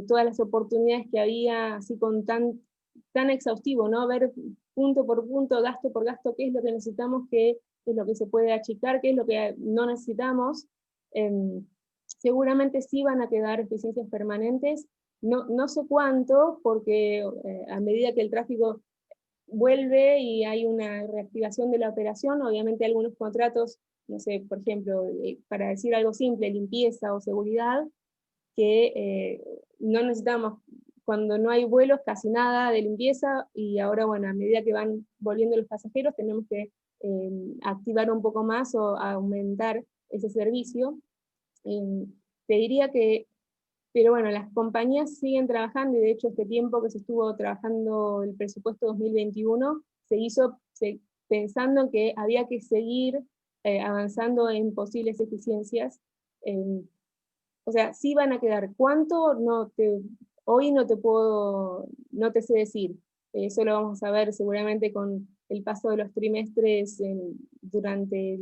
todas las oportunidades que había, así con tan exhaustivo, ¿no? Ver punto por punto, gasto por gasto, qué es lo que necesitamos, qué es lo que se puede achicar, qué es lo que no necesitamos. Seguramente sí van a quedar eficiencias permanentes, no sé cuánto, porque a medida que el tráfico vuelve y hay una reactivación de la operación, obviamente algunos contratos, no sé, por ejemplo, para decir algo simple, limpieza o seguridad, que no necesitamos, cuando no hay vuelos, casi nada de limpieza, y ahora, bueno, a medida que van volviendo los pasajeros, tenemos que activar un poco más o aumentar ese servicio. Te diría que, pero bueno, las compañías siguen trabajando, y de hecho este tiempo que se estuvo trabajando el presupuesto 2021, se hizo pensando en que había que seguir avanzando en posibles eficiencias. O sea, sí van a quedar. ¿Cuánto? Hoy no te sé decir. Eso lo vamos a ver seguramente con el paso de los trimestres durante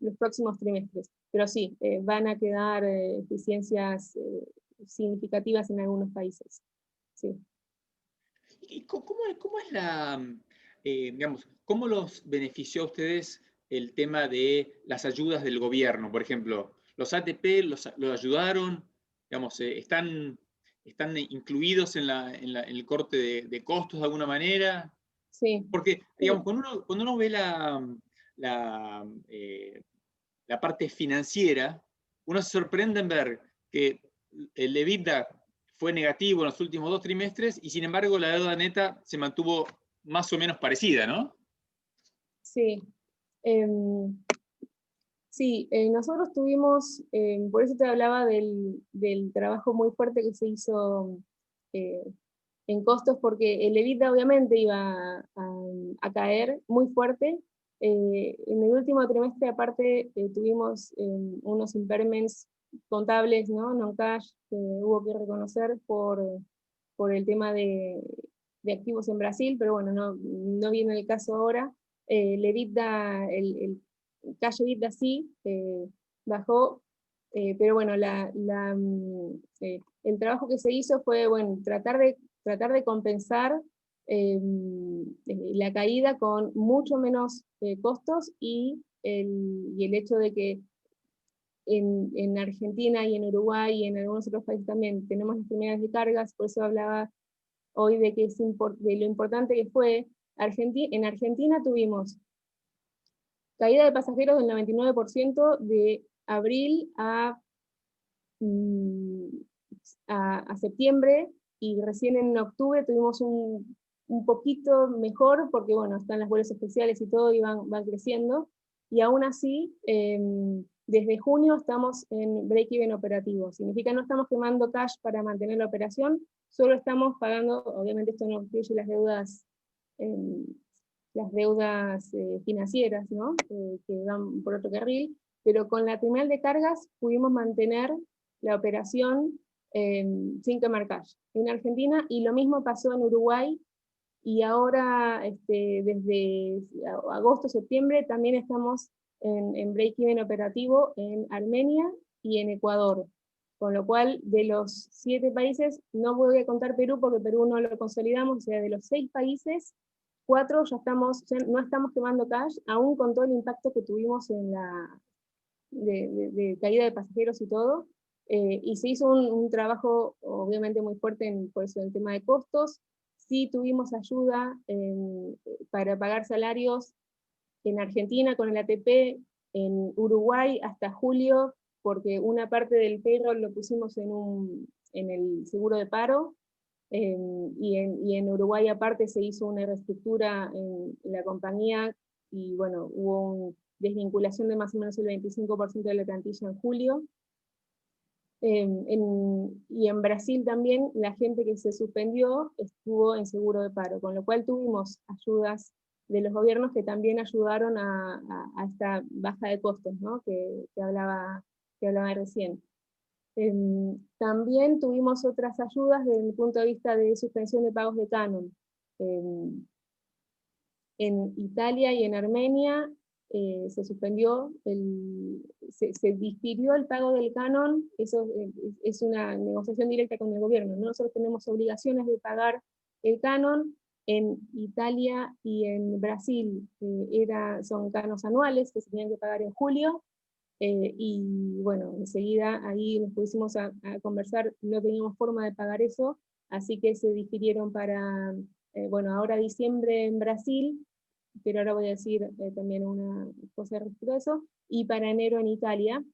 los próximos trimestres. Pero sí, van a quedar eficiencias significativas en algunos países. Sí. ¿Y cómo es digamos, cómo los benefició a ustedes el tema de las ayudas del gobierno? Por ejemplo, los ATP los ayudaron, digamos, están incluidos en el corte de costos de alguna manera. Sí. Porque, digamos, cuando uno ve la parte financiera, uno se sorprende en ver que el EBITDA fue negativo en los últimos 2 trimestres y sin embargo la deuda neta se mantuvo más o menos parecida, ¿no? Sí. Sí, nosotros tuvimos, por eso te hablaba del trabajo muy fuerte que se hizo en costos, porque el EBITDA obviamente iba a caer muy fuerte. En el último trimestre, aparte, tuvimos unos impairments contables, ¿no? Non-cash, que hubo que reconocer por el tema de activos en Brasil, pero bueno, no viene el caso ahora. El EBITDA, el cash EBITDA sí, bajó, pero bueno, el trabajo que se hizo fue, bueno, tratar de compensar la caída con mucho menos costos, y el hecho de que en Argentina y en Uruguay y en algunos otros países también tenemos las primeras de cargas, por eso hablaba hoy de lo importante que fue. En Argentina tuvimos caída de pasajeros del 99% de abril a septiembre, y recién en octubre tuvimos un poquito mejor, porque bueno, están las vuelos especiales y todo, y van creciendo, y aún así Desde junio estamos en break-even operativo, significa no estamos quemando cash para mantener la operación, solo estamos pagando, obviamente esto no incluye las deudas financieras, ¿no? Que van por otro carril, pero con la terminal de cargas pudimos mantener la operación sin quemar cash en Argentina, y lo mismo pasó en Uruguay, y ahora desde agosto, septiembre también estamos en break-even operativo en Armenia y en Ecuador. Con lo cual, de los 7 países, no voy a contar Perú porque Perú no lo consolidamos, o sea, de los 6 países, 4 ya no estamos quemando cash, aún con todo el impacto que tuvimos en de caída de pasajeros y todo. Y se hizo un trabajo obviamente muy fuerte por eso, en el tema de costos. Sí tuvimos ayuda para pagar salarios en Argentina con el ATP, en Uruguay hasta julio, porque una parte del payroll lo pusimos en el seguro de paro, y en Uruguay aparte se hizo una reestructura en la compañía, y bueno, hubo una desvinculación de más o menos el 25% de la plantilla en julio. Y en Brasil también la gente que se suspendió estuvo en seguro de paro, con lo cual tuvimos ayudas de los gobiernos que también ayudaron a esta baja de costos, ¿no? que hablaba recién. También tuvimos otras ayudas desde el punto de vista de suspensión de pagos de canon. En Italia y en Armenia se suspendió, se difirió el pago del canon. Eso es una negociación directa con el gobierno, ¿no? Nosotros tenemos obligaciones de pagar el canon. En Italia y en Brasil son canos anuales que se tenían que pagar en julio, y bueno, enseguida ahí nos pusimos a conversar, no teníamos forma de pagar eso, así que se difirieron para, bueno, ahora diciembre en Brasil, pero ahora voy a decir también una cosa respecto a eso, y para enero en Italia,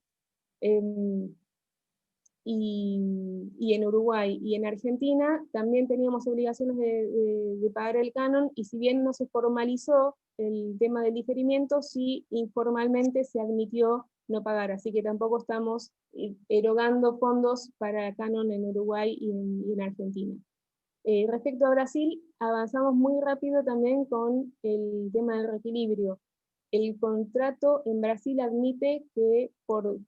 y en Uruguay y en Argentina también teníamos obligaciones de pagar el canon, y si bien no se formalizó el tema del diferimiento, sí informalmente se admitió no pagar, así que tampoco estamos erogando fondos para canon en Uruguay y en Argentina. Respecto a Brasil, avanzamos muy rápido también con el tema del reequilibrio. El contrato en Brasil admite que por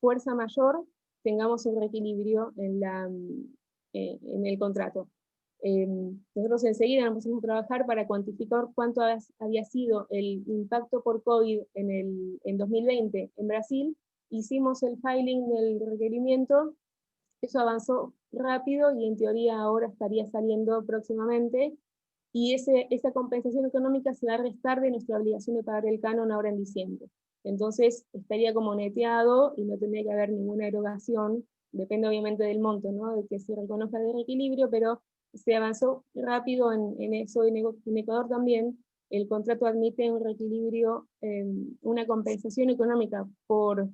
fuerza mayor tengamos un reequilibrio en el contrato. Nosotros enseguida nos pusimos a trabajar para cuantificar cuánto había sido el impacto por COVID en 2020 en Brasil. Hicimos el filing del requerimiento, eso avanzó rápido y en teoría ahora estaría saliendo próximamente, y esa compensación económica se va a restar de nuestra obligación de pagar el canon ahora en diciembre. Entonces estaría como neteado y no tendría que haber ninguna erogación, depende obviamente del monto, ¿no? De que se reconozca el reequilibrio, pero se avanzó rápido en eso. En Ecuador también el contrato admite un reequilibrio, una compensación económica por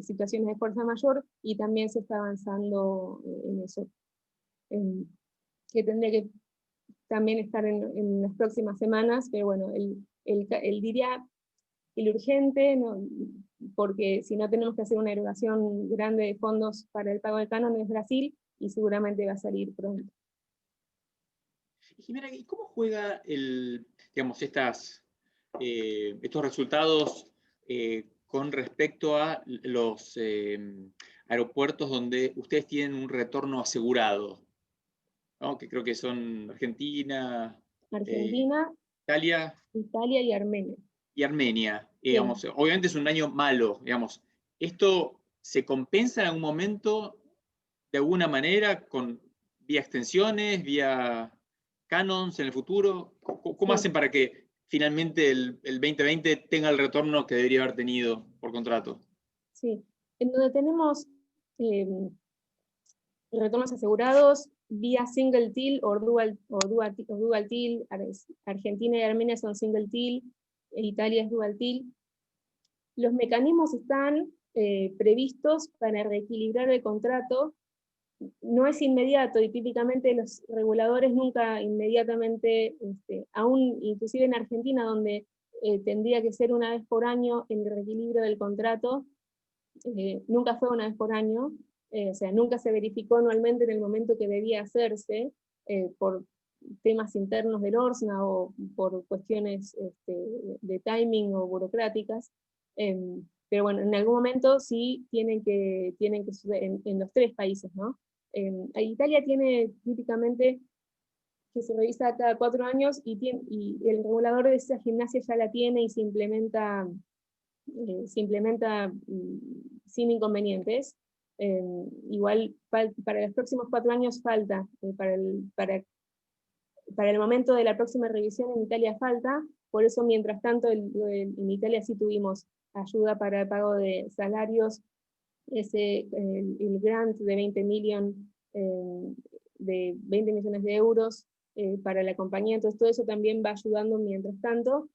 situaciones de fuerza mayor, y también se está avanzando en eso, que tendría que también estar en las próximas semanas, pero bueno, diría el urgente, ¿no? Porque si no tenemos que hacer una erogación grande de fondos para el pago de canon, es Brasil, y seguramente va a salir pronto. Jimena, ¿y cómo juega digamos, estos resultados con respecto a los aeropuertos donde ustedes tienen un retorno asegurado, ¿no? Que creo que son Argentina, Italia y Armenia. Y Armenia, Sí. digamos, obviamente es un año malo, digamos. ¿Esto se compensa en algún momento de alguna manera vía extensiones, vía canons en el futuro? ¿Cómo hacen para que finalmente el 2020 tenga el retorno que debería haber tenido por contrato? Sí, en donde tenemos retornos asegurados vía single till o dual till, Argentina y Armenia son single till, Italia es dual till. Los mecanismos están previstos para reequilibrar el contrato. No es inmediato, y típicamente los reguladores nunca inmediatamente, aún inclusive en Argentina, donde tendría que ser una vez por año el reequilibrio del contrato. Nunca fue una vez por año, o sea, nunca se verificó anualmente en el momento que debía hacerse, por temas internos del ORSNA o por cuestiones de timing o burocráticas. Pero bueno, en algún momento sí tienen que suceder en los 3 países, ¿no? Italia tiene típicamente que se revisa cada 4 años y el regulador de esa gimnasia ya la tiene y se implementa sin inconvenientes. Igual para los próximos 4 años falta, para el momento de la próxima revisión en Italia falta, por eso mientras tanto en Italia sí tuvimos ayuda para el pago de salarios, el grant de 20 millones de euros para la compañía, entonces todo eso también va ayudando mientras tanto.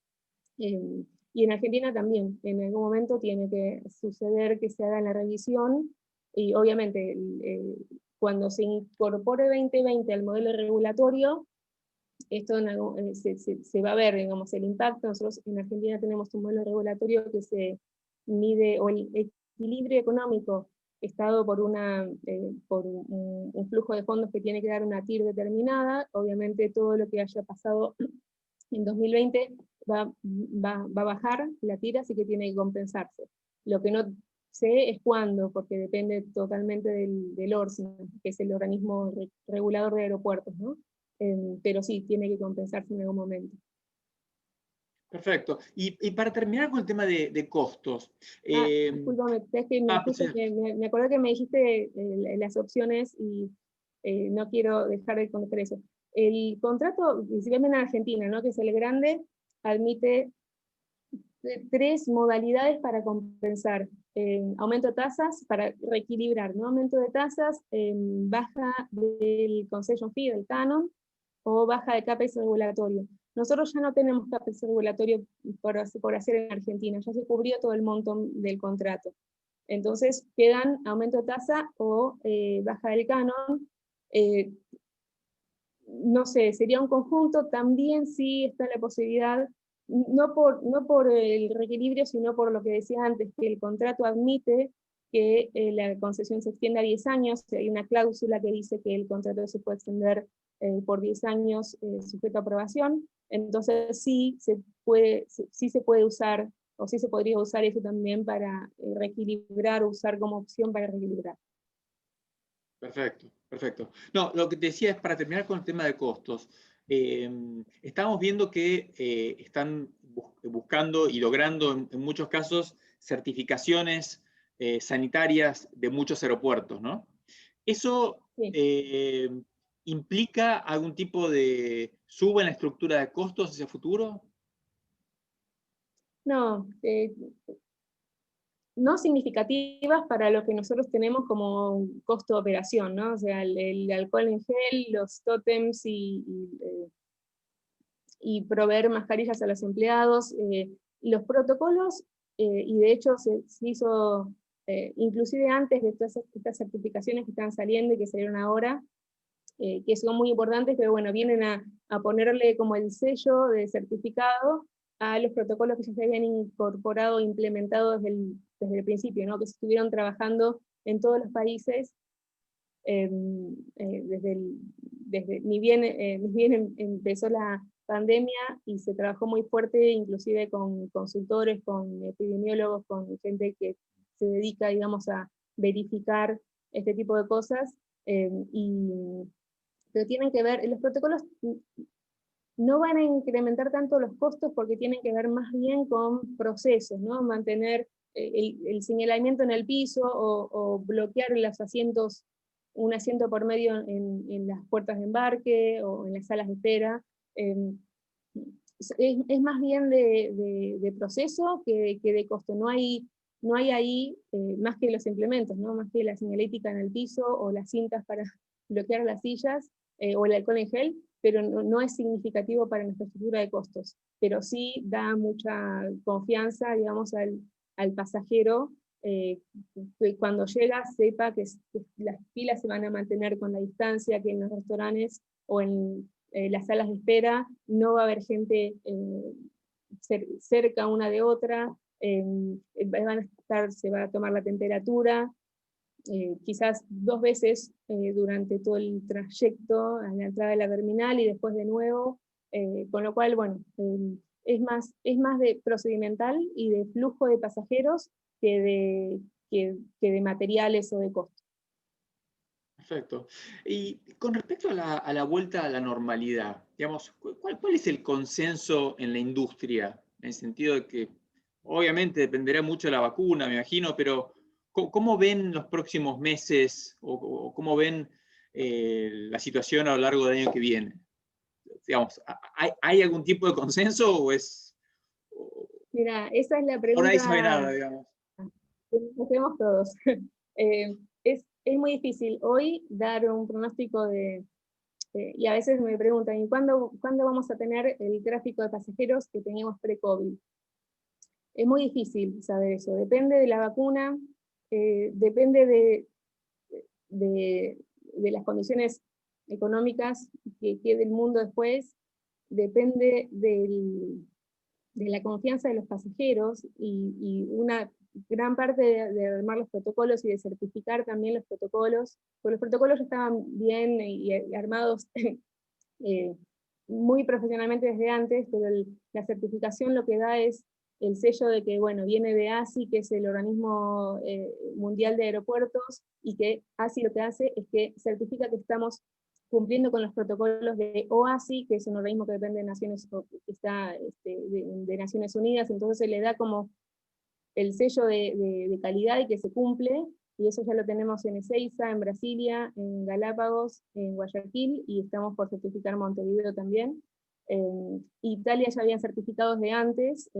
Y en Argentina también, en algún momento tiene que suceder que se haga la revisión, y obviamente cuando se incorpore 2020 al modelo regulatorio, esto se va a ver, digamos, el impacto. Nosotros en Argentina tenemos un modelo regulatorio que se mide, o el equilibrio económico estado por un flujo de fondos que tiene que dar una TIR determinada. Obviamente todo lo que haya pasado en 2020 va a bajar la TIR, así que tiene que compensarse. Lo que no sé es cuándo, porque depende totalmente del ORSNA, que es el organismo regulador de aeropuertos, ¿no? Pero sí, tiene que compensarse en algún momento. Perfecto. Y para terminar con el tema de costos. Discúlpame, es que me acordé que me dijiste las opciones y no quiero dejar de comentar eso. El contrato, principalmente en Argentina, ¿no?, que es el grande, admite 3 modalidades para compensar. Aumento de tasas, para reequilibrar, ¿no? Aumento de tasas, baja del concession fee, del canon, o baja de CAPEX regulatorio. Nosotros ya no tenemos CAPEX regulatorio por hacer en Argentina, ya se cubrió todo el monto del contrato. Entonces quedan aumento de tasa o baja del canon. No sé, sería un conjunto. También sí está la posibilidad, no por el reequilibrio, sino por lo que decía antes, que el contrato admite que la concesión se extienda a 10 años, hay una cláusula que dice que el contrato se puede extender por 10 años sujeto a aprobación. Entonces sí se puede usar, o sí se podría usar eso también para reequilibrar, usar como opción para reequilibrar. Perfecto, perfecto. No, lo que te decía es, para terminar con el tema de costos, estamos viendo que están buscando y logrando en muchos casos certificaciones sanitarias de muchos aeropuertos, ¿no? ¿Eso sí, implica algún tipo de suba en la estructura de costos hacia futuro? No, no significativas para lo que nosotros tenemos como costo de operación, ¿no? O sea, el alcohol en gel, los tótems y proveer mascarillas a los empleados, los protocolos, y de hecho se hizo, inclusive antes de todas estas certificaciones que están saliendo y que salieron ahora, que son muy importantes, pero bueno, vienen a ponerle como el sello de certificado a los protocolos que ya se habían incorporado, implementado desde el principio, ¿no?, que se estuvieron trabajando en todos los países, ni bien empezó la pandemia, y se trabajó muy fuerte, inclusive con consultores, con epidemiólogos, con gente que se dedica, digamos, a verificar este tipo de cosas, pero tienen que ver, los protocolos no van a incrementar tanto los costos porque tienen que ver más bien con procesos, ¿no? Mantener el señalamiento en el piso o bloquear los asientos, un asiento por medio en las puertas de embarque o en las salas de espera. Es más bien de proceso que de costo. No hay ahí más que los implementos, ¿no? Más que la señalética en el piso o las cintas para bloquear las sillas o el alcohol en gel, pero no es significativo para nuestra estructura de costos. Pero sí da mucha confianza, digamos, al pasajero, que cuando llega sepa que las filas se van a mantener con la distancia, que en los restaurantes o en las salas de espera no va a haber gente cerca una de otra, se va a tomar la temperatura, quizás 2 veces durante todo el trayecto, a la entrada de la terminal y después de nuevo, con lo cual, bueno, es más de procedimental y de flujo de pasajeros que de materiales o de costos. Perfecto. Y con respecto a la vuelta a la normalidad, digamos, ¿cuál es el consenso en la industria? En el sentido de que, obviamente, dependerá mucho de la vacuna, me imagino, pero ¿cómo ven los próximos meses o cómo ven la situación a lo largo del año que viene? Digamos, ¿hay algún tipo de consenso o es...? Mira, esa es la O nadie sabe pregunta nada, digamos. que nos hacemos todos. Es muy difícil hoy dar un pronóstico y a veces me preguntan, ¿y cuándo vamos a tener el tráfico de pasajeros que teníamos pre-COVID? Es muy difícil saber eso, depende de la vacuna, depende de las condiciones económicas que quede el mundo después, depende de la confianza de los pasajeros y una gran parte de armar los protocolos y de certificar también los protocolos, porque los protocolos ya estaban bien y armados muy profesionalmente desde antes, pero la certificación lo que da es el sello de que, bueno, viene de ASI, que es el organismo mundial de aeropuertos, y que ASI lo que hace es que certifica que estamos cumpliendo con los protocolos de OASI, que es un organismo que depende de Naciones, de Naciones Unidas, entonces se le da como el sello de calidad y que se cumple, y eso ya lo tenemos en Ezeiza, en Brasilia, en Galápagos, en Guayaquil, y estamos por certificar Montevideo también. Italia ya habían certificados de antes,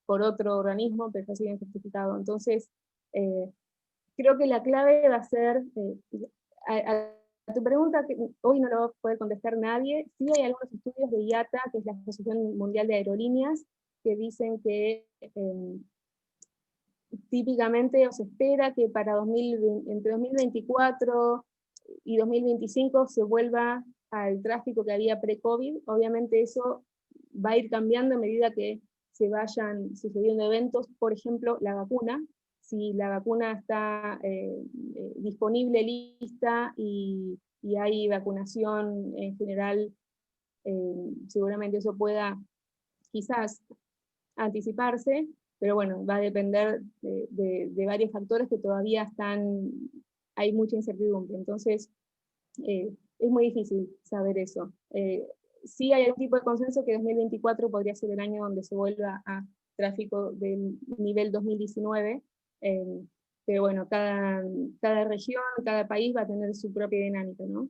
por otro organismo, pero ya se habían certificado. Entonces, creo que la clave va a ser, a tu pregunta, que hoy no lo va a poder contestar nadie, sí hay algunos estudios de IATA, que es la Asociación Mundial de Aerolíneas, que dicen que típicamente se espera que para entre 2024 y 2025 se vuelva al tráfico que había pre-COVID. Obviamente eso va a ir cambiando a medida que se vayan sucediendo eventos, por ejemplo, la vacuna. Si la vacuna está disponible, lista, y hay vacunación en general, seguramente eso pueda quizás anticiparse, pero bueno, va a depender de varios factores que todavía hay mucha incertidumbre, entonces es muy difícil saber eso. Sí hay algún tipo de consenso que 2024 podría ser el año donde se vuelva a tráfico del nivel 2019, pero bueno, cada región, cada país va a tener su propia dinámica, ¿no?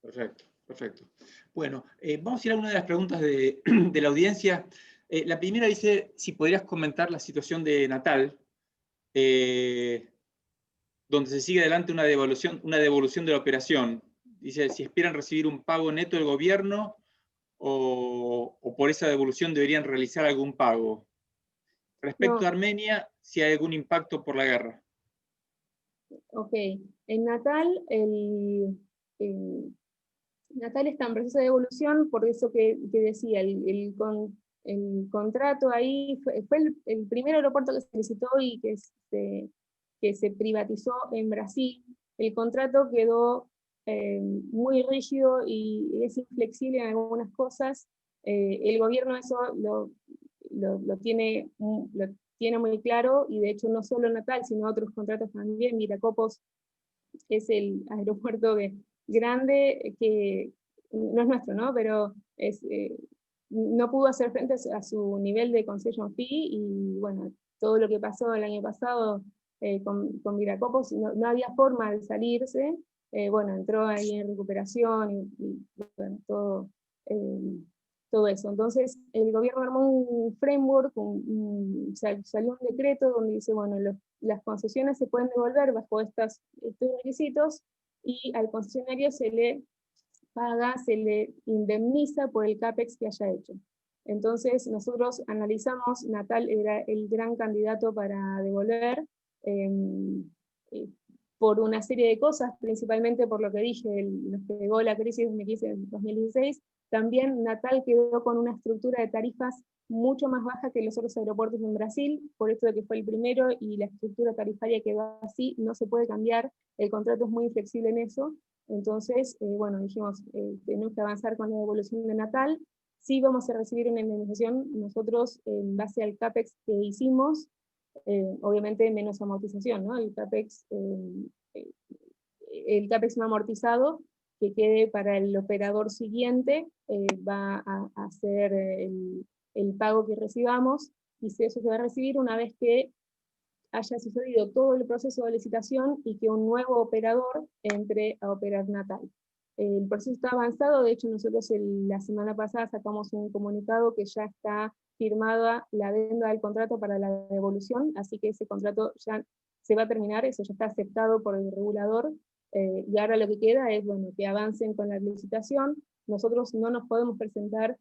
Perfecto, perfecto. Bueno, vamos a ir a una de las preguntas de la audiencia. La primera dice, si podrías comentar la situación de Natal, donde se sigue adelante una devolución de la operación. Dice, si esperan recibir un pago neto del gobierno o por esa devolución deberían realizar algún pago. Respecto a Armenia, si hay algún impacto por la guerra. Ok, en Natal, Natal está en proceso de devolución, por eso que decía, el contrato ahí fue el primer aeropuerto que se licitó y que se privatizó en Brasil. El contrato quedó muy rígido y es inflexible en algunas cosas. El gobierno eso lo tiene muy claro, y de hecho no solo Natal, sino otros contratos también. Viracopos es el aeropuerto grande que no es nuestro, ¿no? Pero no pudo hacer frente a su nivel de concession fee, y bueno, todo lo que pasó el año pasado con Viracopos, no había forma de salirse. Bueno, entró ahí en recuperación y bueno, todo eso. Entonces, el gobierno armó un framework, salió un decreto donde dice, bueno, las concesiones se pueden devolver bajo estos requisitos, y al concesionario se le paga, se le indemniza por el CAPEX que haya hecho. Entonces nosotros analizamos, Natal era el gran candidato para devolver, por una serie de cosas, principalmente por lo que dije, nos pegó la crisis 2015-2016, También Natal quedó con una estructura de tarifas mucho más baja que los otros aeropuertos en Brasil, por esto de que fue el primero y la estructura tarifaria quedó así, no se puede cambiar, el contrato es muy inflexible en eso. Entonces, bueno, dijimos, tenemos que avanzar con la devolución de Natal. Sí vamos a recibir una indemnización nosotros en base al CAPEX que hicimos, obviamente menos amortización, ¿no? El CAPEX no amortizado que quede para el operador siguiente va a hacer el pago que recibamos, y eso se va a recibir una vez que haya sucedido todo el proceso de licitación y que un nuevo operador entre a operar Natal. El proceso está avanzado, de hecho nosotros la semana pasada sacamos un comunicado que ya está firmada la adenda del contrato para la devolución, así que ese contrato ya se va a terminar, eso ya está aceptado por el regulador, y ahora lo que queda es, bueno, que avancen con la licitación. Nosotros no nos podemos presentar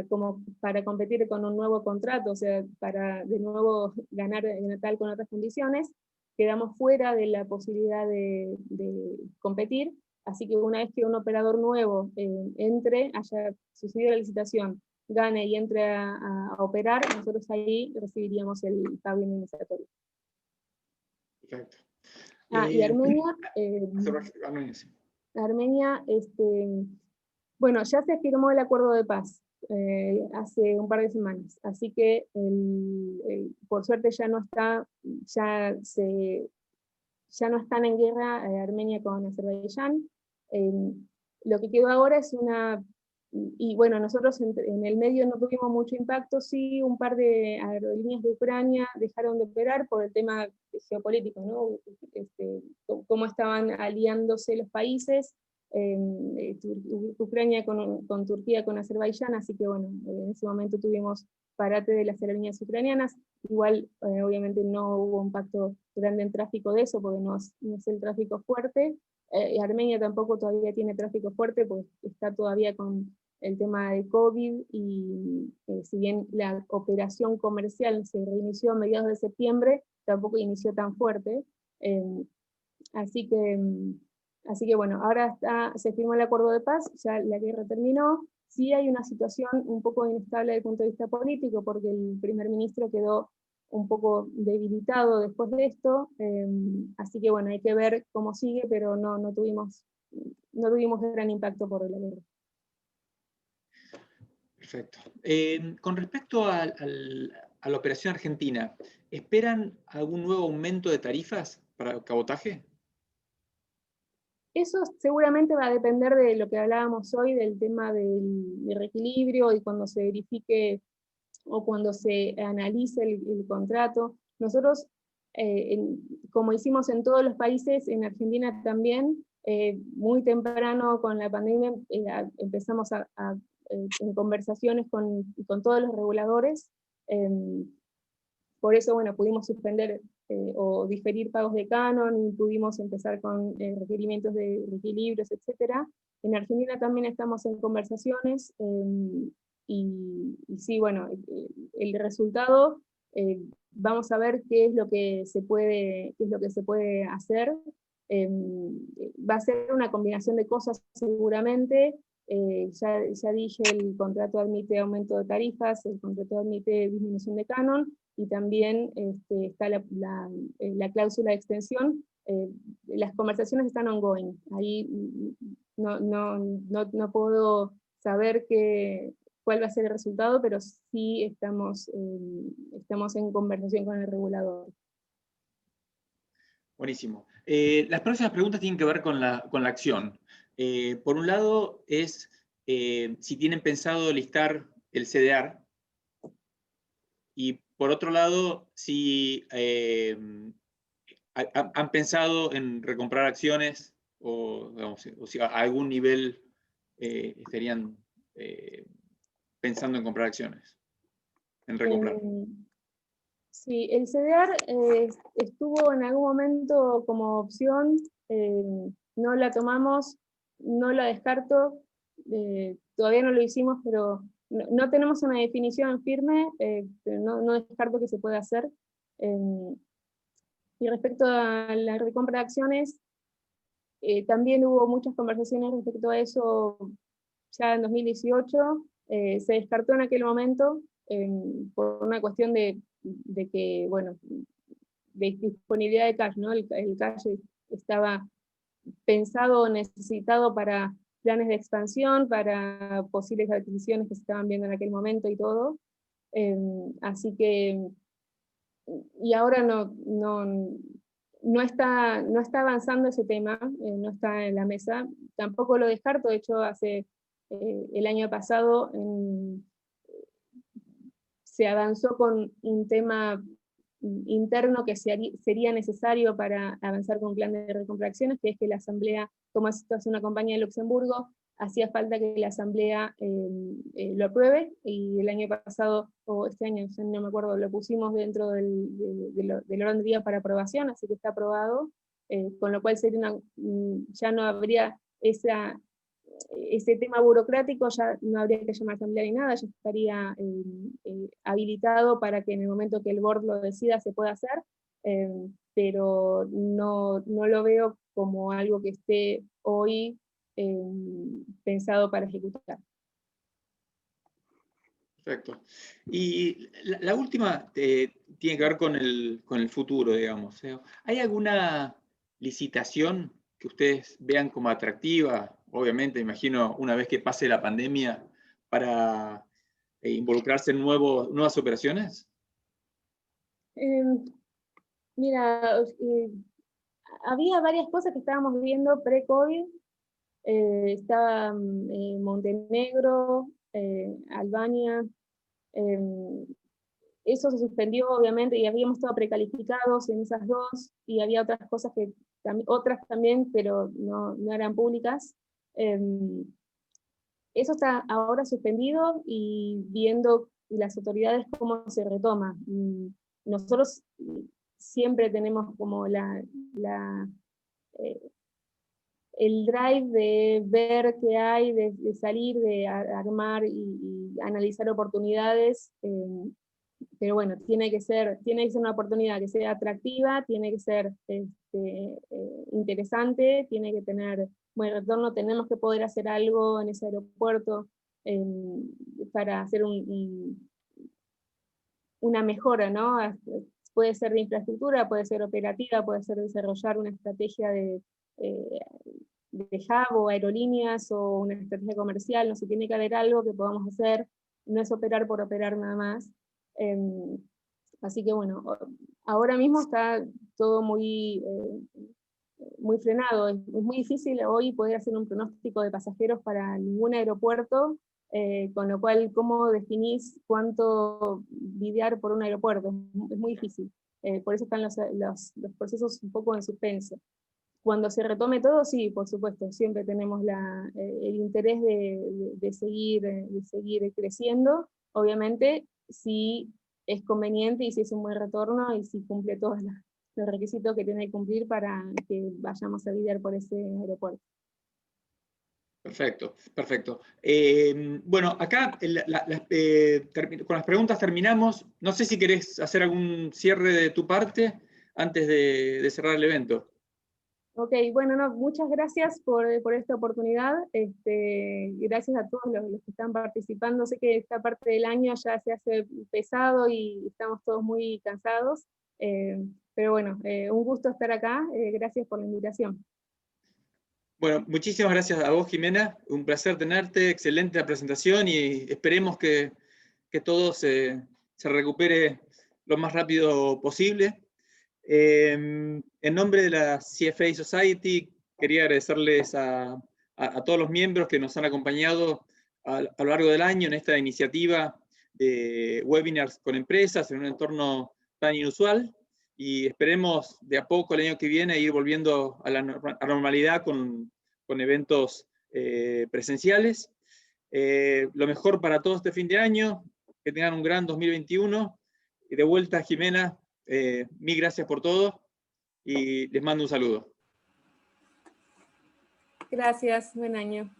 como para competir con un nuevo contrato, o sea, para de nuevo ganar en Natal con otras condiciones, quedamos fuera de la posibilidad de competir, así que una vez que un operador nuevo entre, haya sucedido la licitación, gane y entre a operar, nosotros ahí recibiríamos el pago indemnizatorio. Perfecto. Y Armenia, Armenia, bueno, ya se firmó el acuerdo de paz hace un par de semanas, así que por suerte ya no está, ya no están en guerra Armenia con Azerbaiyán. Lo que quedó ahora es y bueno, nosotros en el medio no tuvimos mucho impacto, sí, un par de aerolíneas de Ucrania dejaron de operar por el tema geopolítico, ¿no? Cómo estaban aliándose los países, Ucrania con Turquía, con Azerbaiyán, así que bueno, en ese momento tuvimos parate de las aerolíneas ucranianas. Igual, obviamente no hubo un impacto grande en tráfico de eso, porque no es el tráfico fuerte. Armenia tampoco todavía tiene tráfico fuerte, porque está todavía con el tema de COVID, y si bien la operación comercial se reinició a mediados de septiembre, tampoco inició tan fuerte. Así que bueno, ahora se firmó el acuerdo de paz, ya la guerra terminó. Sí hay una situación un poco inestable desde el punto de vista político, porque el primer ministro quedó un poco debilitado después de esto, así que bueno, hay que ver cómo sigue, pero no tuvimos gran impacto por la guerra. Perfecto. Con respecto a la operación argentina, ¿esperan algún nuevo aumento de tarifas para el cabotaje? Eso seguramente va a depender de lo que hablábamos hoy, del tema del reequilibrio, y cuando se verifique o cuando se analice el contrato. Nosotros, como hicimos en todos los países, en Argentina también, muy temprano con la pandemia empezamos en conversaciones con todos los reguladores. Por eso, bueno, pudimos suspender o diferir pagos de canon, y pudimos empezar con requerimientos de reequilibrios, etc. En Argentina también estamos en conversaciones, y sí, bueno, el resultado, vamos a ver qué es lo que se puede hacer. Va a ser una combinación de cosas seguramente. Ya dije, el contrato admite aumento de tarifas, el contrato admite disminución de canon, y también está la cláusula de extensión. Las conversaciones están ongoing, ahí no puedo saber cuál va a ser el resultado, pero sí estamos en conversación con el regulador. Buenísimo. Las próximas preguntas tienen que ver con la acción. Por un lado es si tienen pensado listar el CDR, y por otro lado, si han pensado en recomprar acciones, o, digamos, o si a algún nivel estarían pensando en comprar acciones, en recomprar. Sí, el CDR estuvo en algún momento como opción, no la tomamos, no la descarto, todavía no lo hicimos, pero no tenemos una definición firme, pero no descarto que se pueda hacer. Y respecto a la recompra de acciones, también hubo muchas conversaciones respecto a eso, ya en 2018, se descartó en aquel momento por una cuestión de que, bueno, de disponibilidad de cash, ¿no? El cash estaba pensado o necesitado para planes de expansión, para posibles adquisiciones que se estaban viendo en aquel momento y todo. Así que, y ahora no está avanzando ese tema, no está en la mesa. Tampoco lo descarto, de hecho hace el año pasado se avanzó con un tema interno que sería necesario para avanzar con un plan de recompra de acciones, que es que la Asamblea, como esto es una compañía de Luxemburgo, hacía falta que la Asamblea lo apruebe, y el año pasado, o este año, no me acuerdo, lo pusimos dentro del orden del día para aprobación, así que está aprobado, con lo cual sería ya no habría ese tema burocrático, ya no habría que llamar asamblea ni nada, ya estaría habilitado para que en el momento que el board lo decida se pueda hacer, pero no lo veo como algo que esté hoy pensado para ejecutar. Perfecto. Y la última tiene que ver con el futuro, digamos. ¿Hay alguna licitación que ustedes vean como atractiva? Obviamente, imagino, una vez que pase la pandemia, para involucrarse en nuevas operaciones. Mira, había varias cosas que estábamos viendo pre-COVID. Estaba Montenegro, Albania. Eso se suspendió, obviamente, y habíamos estado precalificados en esas dos, y había otras cosas otras también, pero no eran públicas. Eso está ahora suspendido, y viendo las autoridades cómo se retoma. Nosotros siempre tenemos como el drive de ver qué hay, de salir, de armar y analizar oportunidades, pero bueno, tiene que ser una oportunidad que sea atractiva, tiene que ser interesante, tiene que tener buen retorno, tenemos que poder hacer algo en ese aeropuerto para hacer una mejora, ¿no? Puede ser de infraestructura, puede ser operativa, puede ser desarrollar una estrategia de hub o aerolíneas, o una estrategia comercial. No sé, tiene que haber algo que podamos hacer, no es operar por operar nada más. Así que bueno, ahora mismo está todo muy frenado. Es muy difícil hoy poder hacer un pronóstico de pasajeros para ningún aeropuerto, con lo cual, ¿cómo definís cuánto lidiar por un aeropuerto? Es muy difícil. Por eso están los procesos un poco en suspenso. Cuando se retome todo, sí, por supuesto, siempre tenemos el interés de seguir creciendo, obviamente, si es conveniente y si es un buen retorno y si cumple todos los requisitos que tiene que cumplir para que vayamos a lidiar por ese aeropuerto. Perfecto, perfecto. Bueno, acá con las preguntas terminamos. No sé si querés hacer algún cierre de tu parte antes de cerrar el evento. Ok, bueno, no, muchas gracias por esta oportunidad. Gracias a todos los que están participando. Sé que esta parte del año ya se hace pesado y estamos todos muy cansados, pero bueno, un gusto estar acá. Gracias por la invitación. Bueno, muchísimas gracias a vos, Jimena. Un placer tenerte, excelente la presentación, y esperemos que todo se recupere lo más rápido posible. En nombre de la CFA Society, quería agradecerles a todos los miembros que nos han acompañado a lo largo del año en esta iniciativa de webinars con empresas en un entorno tan inusual, y esperemos de a poco el año que viene ir volviendo a la normalidad con eventos presenciales. Lo mejor para todos este fin de año, que tengan un gran 2021, y de vuelta, Jimena, mil gracias por todo y les mando un saludo. Gracias, buen año.